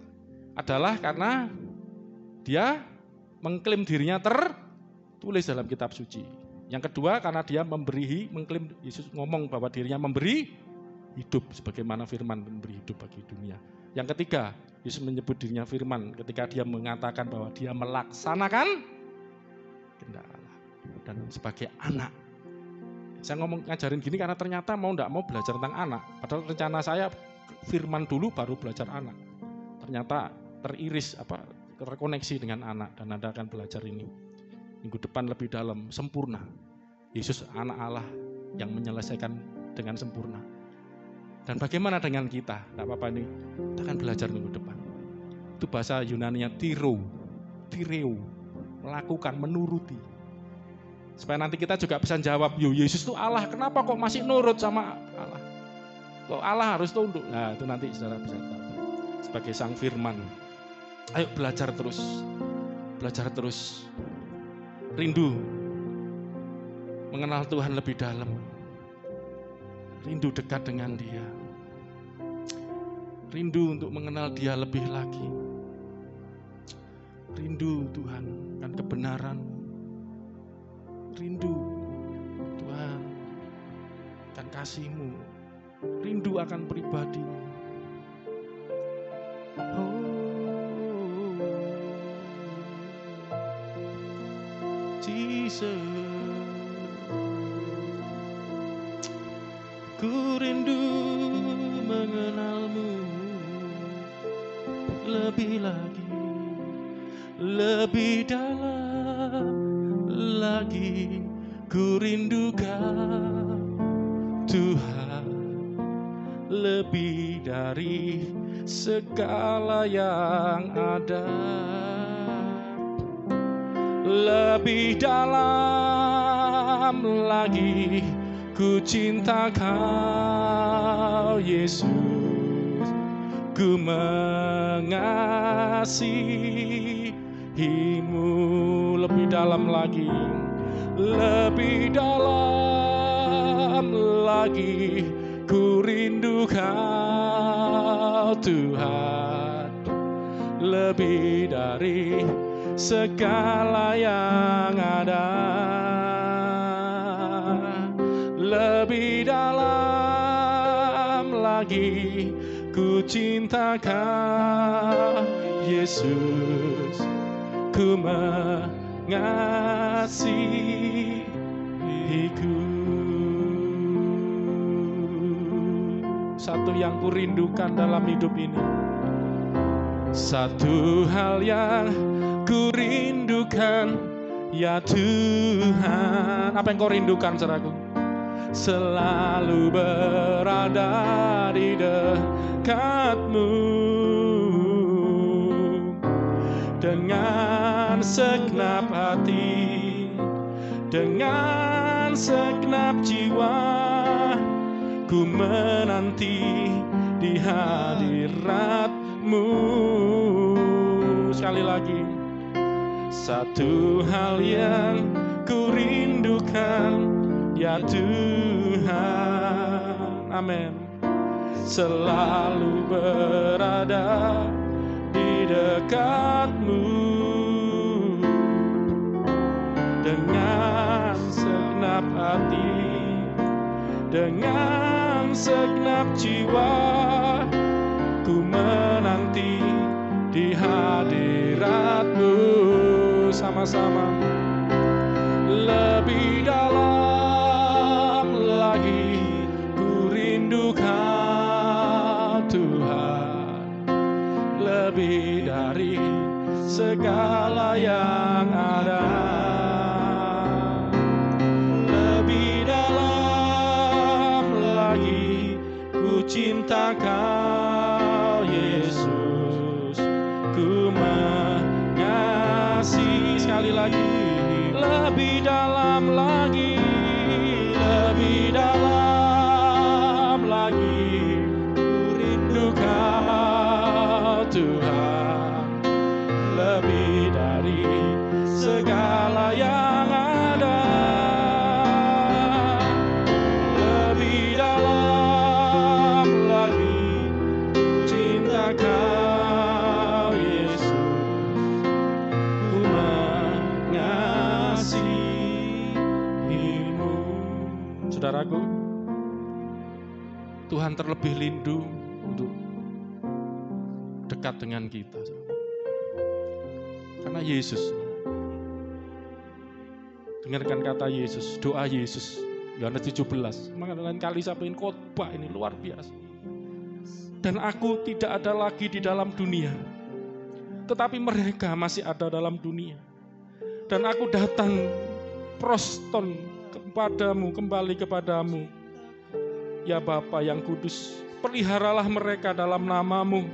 adalah karena dia mengklaim dirinya tertulis dalam kitab suci. Yang kedua, karena dia mengklaim, Yesus ngomong bahwa dirinya memberi hidup sebagaimana firman memberi hidup bagi dunia. Yang ketiga, Yesus menyebut dirinya firman ketika dia mengatakan bahwa dia melaksanakan kehendak Allah dan sebagai anak. Saya ngajarin gini karena ternyata enggak mau belajar tentang anak. Padahal rencana saya firman dulu baru belajar anak. Ternyata terkoneksi dengan anak dan Anda akan belajar ini. Minggu depan lebih dalam, sempurna. Yesus anak Allah yang menyelesaikan dengan sempurna. Dan bagaimana dengan kita? Tidak apa-apa ini, kita akan belajar minggu depan. Itu bahasa Yunani-nya tireo, melakukan, menuruti. Supaya nanti kita juga bisa jawab, Yesus itu Allah, kenapa kok masih nurut sama Allah? Kok Allah harus tunduk? Nah itu nanti saudara bisa tahu. Sebagai sang firman, ayo belajar terus. Rindu mengenal Tuhan lebih dalam. Rindu dekat dengan Dia. Rindu untuk mengenal Dia lebih lagi. Rindu Tuhan akan kebenaran-Mu. Rindu Tuhan akan kasih-Mu. Rindu akan pribadi-Mu. Jesus, ku rindu mengenal-Mu lebih lagi, lebih dalam lagi. Ku rindu Kau Tuhan, lebih dari segala yang ada. Lebih dalam lagi ku cinta Kau Yesus, ku mengasihi-Mu. Lebih dalam lagi, lebih dalam lagi ku rindu Kau Tuhan, lebih dari segala yang ada. Lebih dalam lagi ku cinta Kau Yesus, ku mengasihi-Ku. Satu yang ku rindukan dalam hidup ini, satu hal yang ku rindukan, ya Tuhan. Apa yang kau rindukan, saudaraku? Selalu berada di dekat-Mu dengan segenap hati, dengan segenap jiwa. Ku menanti di hadirat-Mu. Sekali lagi, satu hal yang ku rindukan, ya Tuhan. Amin. Selalu berada di dekat-Mu dengan segenap hati, dengan segenap jiwa. Ku menanti di hadirat-Mu. Sama-sama. Lebih dalam lagi ku rindu Kau Tuhan, lebih dari segala yang ada. Lebih dalam lagi ku cinta Kau Yesus, ku mengasihi. Sekali lagi, lebih dalam lagi, lebih dalam lagi, ku rindu Kau Tuhan, lebih dari segala yang ada. Lebih dalam lagi, ku cinta Kau Yesus, ku mengasihimu. Saudaraku, Tuhan terlebih rindu untuk dekat dengan kita. Karena Yesus, dengarkan kata Yesus, doa Yesus, Yohanes 17. Lain kali saya ingin khotbah ini luar biasa. Dan aku tidak ada lagi di dalam dunia, tetapi mereka masih ada dalam dunia. Dan aku datang proston kepadamu, kembali kepadamu. Ya Bapa yang kudus, peliharalah mereka dalam namamu,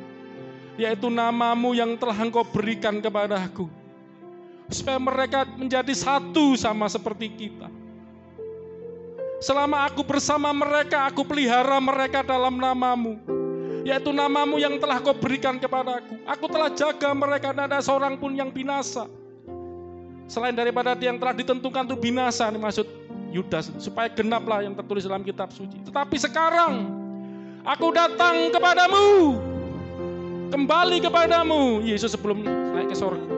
yaitu namamu yang telah Engkau berikan kepadaku, supaya mereka menjadi satu sama seperti kita. Selama aku bersama mereka, aku pelihara mereka dalam namamu, yaitu namamu yang telah Kau berikan kepadaku. Aku telah jaga mereka, tidak ada seorang pun yang binasa, selain daripada yang telah ditentukan untuk binasa. Ini maksud Yudas, supaya genaplah yang tertulis dalam kitab suci. Tetapi sekarang aku datang kepadamu, kembali kepadamu. Yesus sebelum naik ke surga,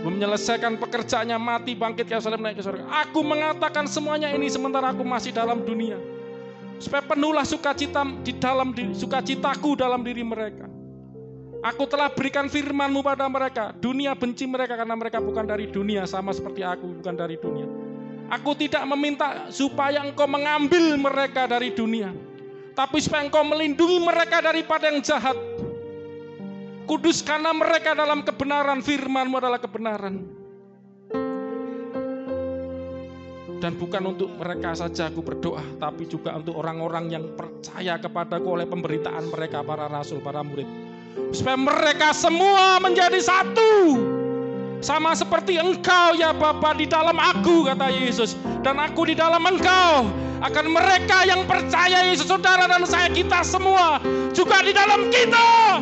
menyelesaikan pekerjaannya, mati, bangkit, Yerusalem, naik ke surga. Aku mengatakan semuanya ini sementara aku masih dalam dunia, supaya penuhlah sukacita sukacitaku dalam diri mereka. Aku telah berikan firman-Mu pada mereka. Dunia benci mereka karena mereka bukan dari dunia, sama seperti aku bukan dari dunia. Aku tidak meminta supaya Engkau mengambil mereka dari dunia, tapi supaya Engkau melindungi mereka daripada yang jahat. Kuduskanlah mereka dalam kebenaran, firman-Mu adalah kebenaran. Dan bukan untuk mereka saja aku berdoa, tapi juga untuk orang-orang yang percaya kepadaku oleh pemberitaan mereka, para rasul, para murid. Supaya mereka semua menjadi satu, sama seperti Engkau ya Bapa di dalam aku, kata Yesus, dan aku di dalam Engkau. Akan mereka yang percaya Yesus, saudara dan saya, kita semua juga di dalam kita,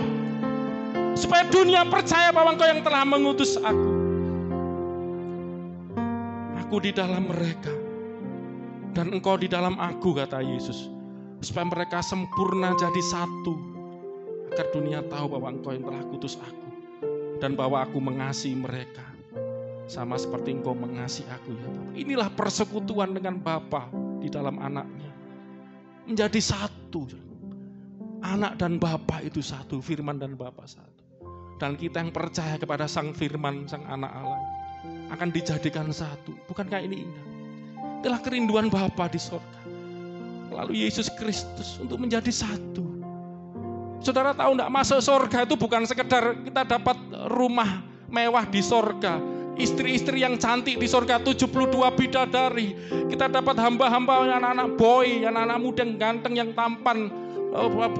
supaya dunia percaya bahwa Engkau yang telah mengutus aku. Aku di dalam mereka dan Engkau di dalam aku, kata Yesus, supaya mereka sempurna jadi satu, agar dunia tahu bahwa Engkau yang telah kutus aku dan bahwa aku mengasihi mereka sama seperti Engkau mengasihi aku ya Bapa. Inilah persekutuan dengan Bapa di dalam anaknya, menjadi satu. Anak dan Bapa itu satu, firman dan Bapa satu. Dan kita yang percaya kepada Sang Firman, Sang Anak Allah, akan dijadikan satu. Bukankah ini indah? Itulah kerinduan Bapa di surga, lalu Yesus Kristus untuk menjadi satu. Saudara tahu enggak, masuk surga itu bukan sekedar kita dapat rumah mewah di surga, istri-istri yang cantik di surga, 72 bidadari. Kita dapat hamba-hamba, anak-anak boy, anak-anak muda yang ganteng, yang tampan,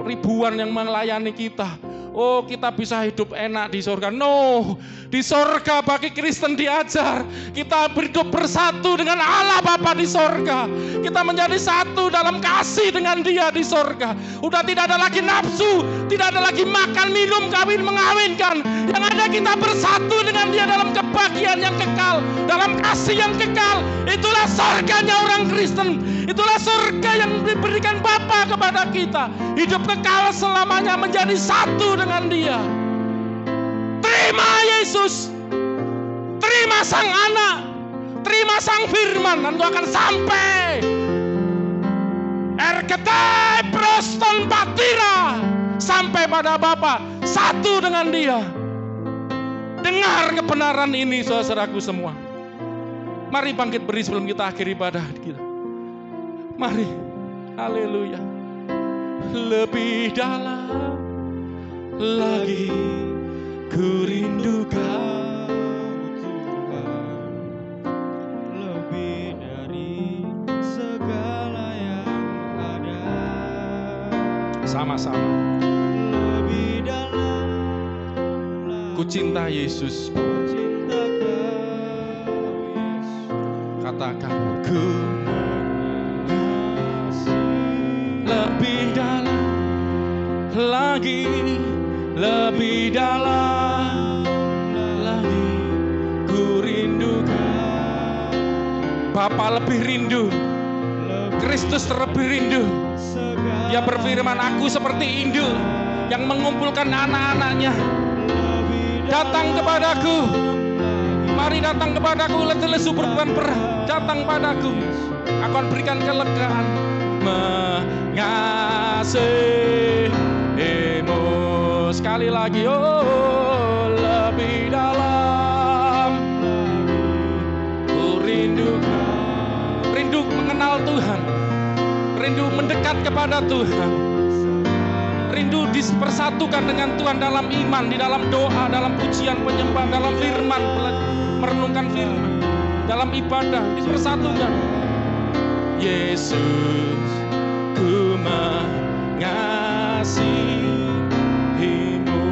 ribuan yang melayani kita. Oh, kita bisa hidup enak di surga. No, di surga bagi Kristen diajar kita hidup bersatu dengan Allah Bapa di surga. Kita menjadi satu dalam kasih dengan Dia di surga. Udah tidak ada lagi nafsu, tidak ada lagi makan, minum, kawin, mengawinkan. Yang ada kita bersatu dengan Dia dalam kebahagiaan yang kekal, dalam kasih yang kekal. Itulah surganya orang Kristen. Itulah surga yang diberikan Bapa kepada kita. Hidup kekal selamanya menjadi satu dengan Dia. Terima Yesus, terima Sang Anak, terima Sang Firman, dan Kau akan sampai Erketai proston patira, sampai pada Bapa, satu dengan Dia. Dengar kebenaran ini saudaraku semua. Mari bangkit beri sebelum kita akhiri ibadah kita. Mari, haleluya. lebih dalam lagi ku rindu Kau Tuhan, lebih dari segala yang ada. Sama-sama. Lebih dalam ku cinta Yesus. Cinta Kau Yesus. Katakan ku mengasihi. Lebih dalam lagi, lebih dalam lagi ku rindu Kau. Bapa lebih rindu, Kristus lebih rindu. Dia berfirman, aku seperti induk yang mengumpulkan anak-anaknya. Datang kepadaku, mari datang kepadaku, letih lesu beban berat, datang padaku, aku akan berikan kelegaan. Mengasihimu sekali lagi, oh lebih dalam ku rindu, rindu mengenal Tuhan, rindu mendekat kepada Tuhan, rindu dipersatukan dengan Tuhan dalam iman, di dalam doa, dalam pujian, penyembahan, dalam firman, merenungkan firman, dalam ibadah, dipersatukan. Yesus, ku mengasihimu.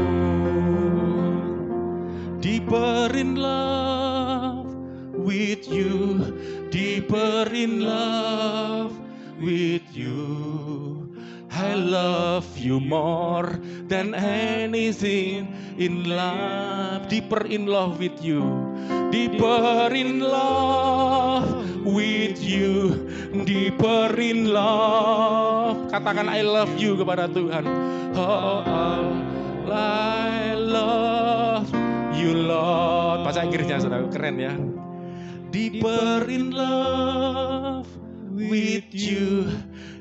Deeper in love with you, deeper in love with you. I love you more than anything in life. Deeper in love with you, deeper in love with you, deeper in love. Katakan I love you kepada Tuhan. Oh, I love you Lord. Bahasa Inggrisnya saudara, keren ya. Deeper in love with you,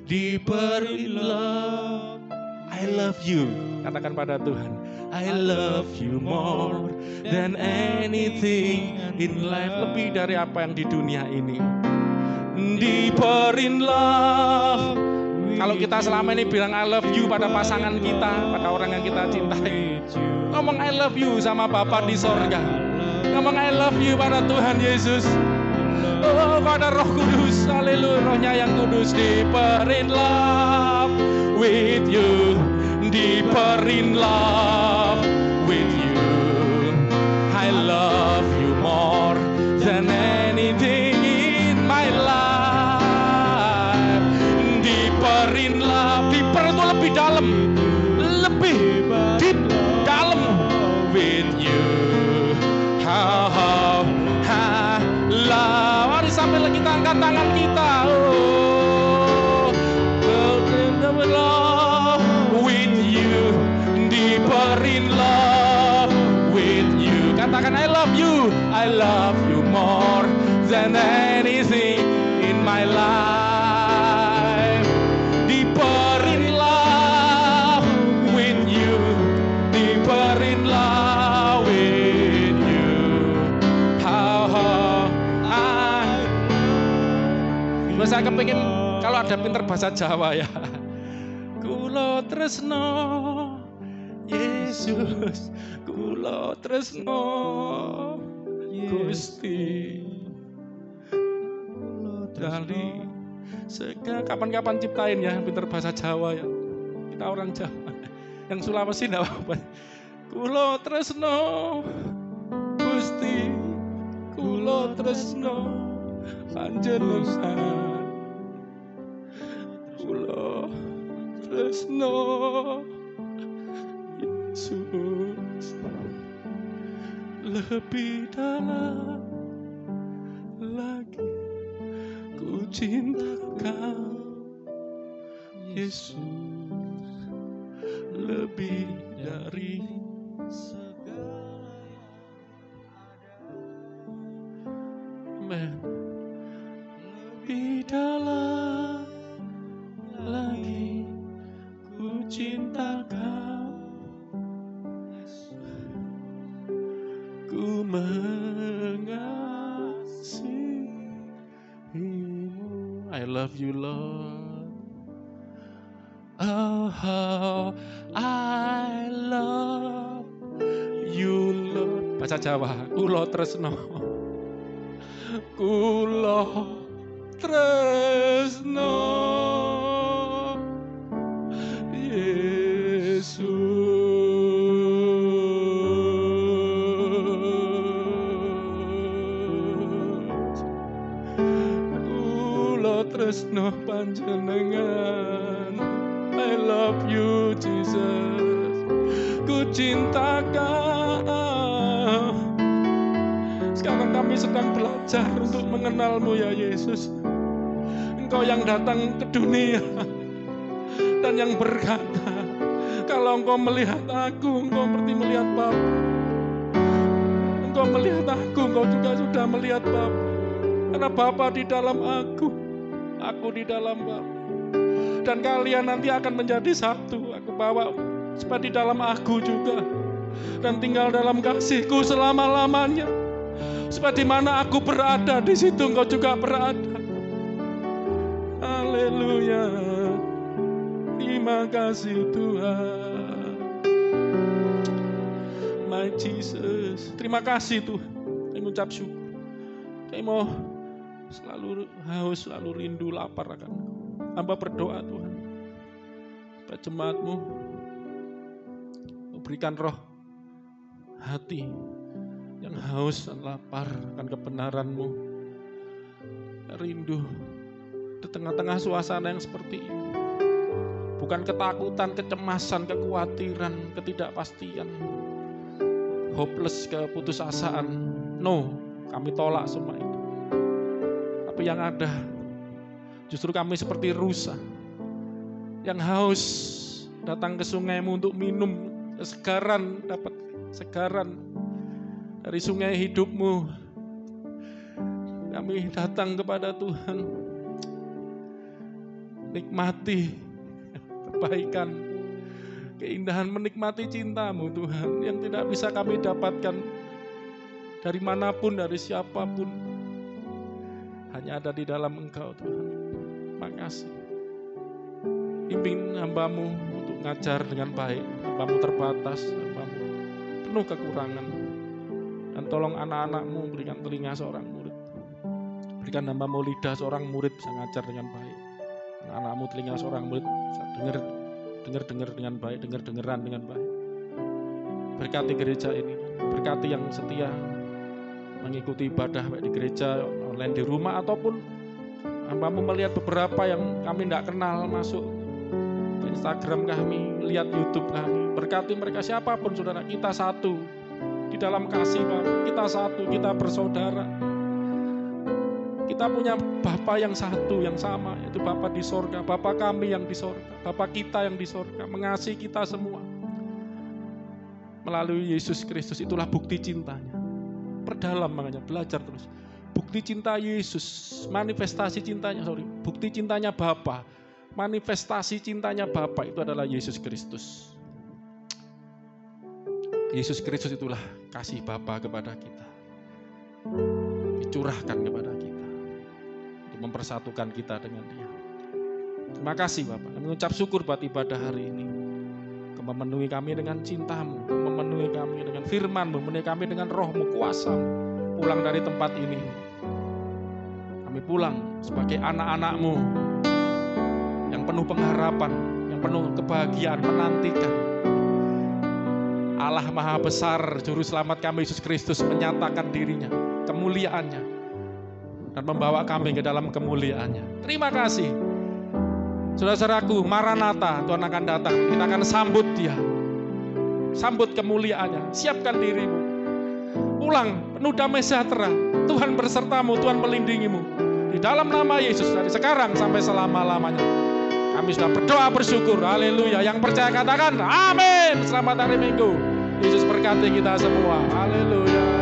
deeper in love. I love you. Katakan pada Tuhan, I love you more than anything in life. Lebih dari apa yang di dunia ini. Deeper in love. Kalau kita selama ini bilang I love you pada pasangan kita, pada orang yang kita cintai, ngomong I love you sama Bapa di sorga, ngomong I love you pada Tuhan Yesus. Oh, pada Roh Kudus, haleluya, Rohnya yang kudus. Deeper in love with you, deeper in love with you. I love you more than anything in my life. Deeper in love, deeper itu lebih dalam, lebih deep dalam with you. How love. Mari sampai kita angkat tangan kita. Oh, love with you, deeper in love with you. Katakan I love you more than anything in my life. Deeper in love with you, deeper in love with you. Saya kepingin kalau ada pinter bahasa Jawa ya. Kulo tresno Yesus, kulo tresno Gusti. Dari kapan-kapan ciptain ya pinter bahasa Jawa ya. Kita orang Jawa. Yang Sulawesi enggak apa-apa. Kulo tresno Gusti, kulo tresno panjenengan. Kulo tresno Yesus, lebih dalam lagi ku cinta Kau Yesus, lebih dari segala yang ada. Lebih dalam lagi ku cinta Kau, ku mengasihimu. I love you Lord. Oh, Oh, I love you, Lord. Bahasa Jawa, kulo tresno. Kulo tresno Yesus. Kulo tresno panjenengan. I love you, Jesus. Ku cinta Kau. Sekarang kami sedang belajar untuk mengenalmu ya Yesus. Engkau yang datang ke dunia dan yang berkata, kalau Engkau melihat aku, Engkau seperti melihat Bapa. Engkau melihat aku, Engkau juga sudah melihat Bapa. Karena Bapa di dalam aku di dalam Bapa. Dan kalian nanti akan menjadi satu. Aku bawa supaya di dalam aku juga. Dan tinggal dalam kasih-Ku selama-lamanya. Supaya di mana aku berada, di situ Engkau juga berada. Haleluya. Terima kasih Tuhan. My Jesus. Terima kasih Tuhan. Kami mengucap syukur. Kami mau selalu haus, selalu rindu, lapar akan Engkau. Hamba berdoa Tuhan. Supaya jemaat-Mu berikan roh hati yang haus dan lapar akan kebenaran-Mu, rindu di tengah-tengah suasana yang seperti ini. Bukan ketakutan, kecemasan, kekhawatiran, ketidakpastian, hopeless, keputusasaan. No, kami tolak semua itu. Tapi yang ada, justru kami seperti rusa yang haus datang ke sungai-Mu untuk minum kesegaran, dapat segaran dari sungai hidup-Mu. Kami datang kepada Tuhan, nikmati kebaikan, keindahan, menikmati cinta-Mu Tuhan, yang tidak bisa kami dapatkan dari manapun, dari siapapun. Hanya ada di dalam Engkau Tuhan. Makasih. Pimpin hamba-Mu untuk ngajar dengan baik. Hamba-Mu terbatas, hamba-Mu penuh kekurangan. Dan tolong anak-anak-Mu berikan telinga seorang murid. Berikan hamba-Mu lidah seorang murid bisa ngajar dengan baik. Anak-anak-Mu telinga seorang murid bisa dengar dengan baik, dengar-dengeran dengan baik. Berkati gereja ini, berkati yang setia mengikuti ibadah baik di gereja, online, di rumah, ataupun hamba-Mu melihat beberapa yang kami tidak kenal masuk ke Instagram kami, lihat YouTube kami. Berkati mereka, siapapun saudara, kita satu di dalam kasih Bapak, kita satu, kita bersaudara. Kita punya Bapa yang satu, yang sama, yaitu Bapa di sorga, Bapa kami yang di sorga, Bapa kita yang di sorga, mengasihi kita semua. Melalui Yesus Kristus, itulah bukti cintanya. Perdalam makanya, belajar terus. Bukti cinta Yesus, manifestasi cintanya, bukti cintanya Bapa, manifestasi cintanya Bapa itu adalah Yesus Kristus. Yesus Kristus itulah kasih Bapa kepada kita, dicurahkan kepada kita untuk mempersatukan kita dengan Dia. Terima kasih Bapak, kami mengucap syukur buat ibadah hari ini. Kau memenuhi kami dengan cinta-Mu, Kau memenuhi kami dengan firman-Mu, memenuhi kami dengan roh-Mu, kuasa-Mu. Pulang dari tempat ini, kami pulang sebagai anak-anak-Mu yang penuh pengharapan, yang penuh kebahagiaan, menantikan Allah Maha Besar, Juru Selamat kami Yesus Kristus menyatakan dirinya, kemuliaannya, dan membawa kami ke dalam kemuliaannya. Terima kasih. Saudara-saudaraku, Maranatha, Tuhan akan datang. Kita akan sambut Dia, sambut kemuliaannya. Siapkan dirimu, pulang penuh damai sejahtera. Tuhan bersertamu, Tuhan melindungimu. Di dalam nama Yesus, dari sekarang sampai selama-lamanya. Kami sudah berdoa bersyukur. Haleluya. Yang percaya katakan amin. Selamat hari Minggu. Yesus berkati kita semua. Haleluya.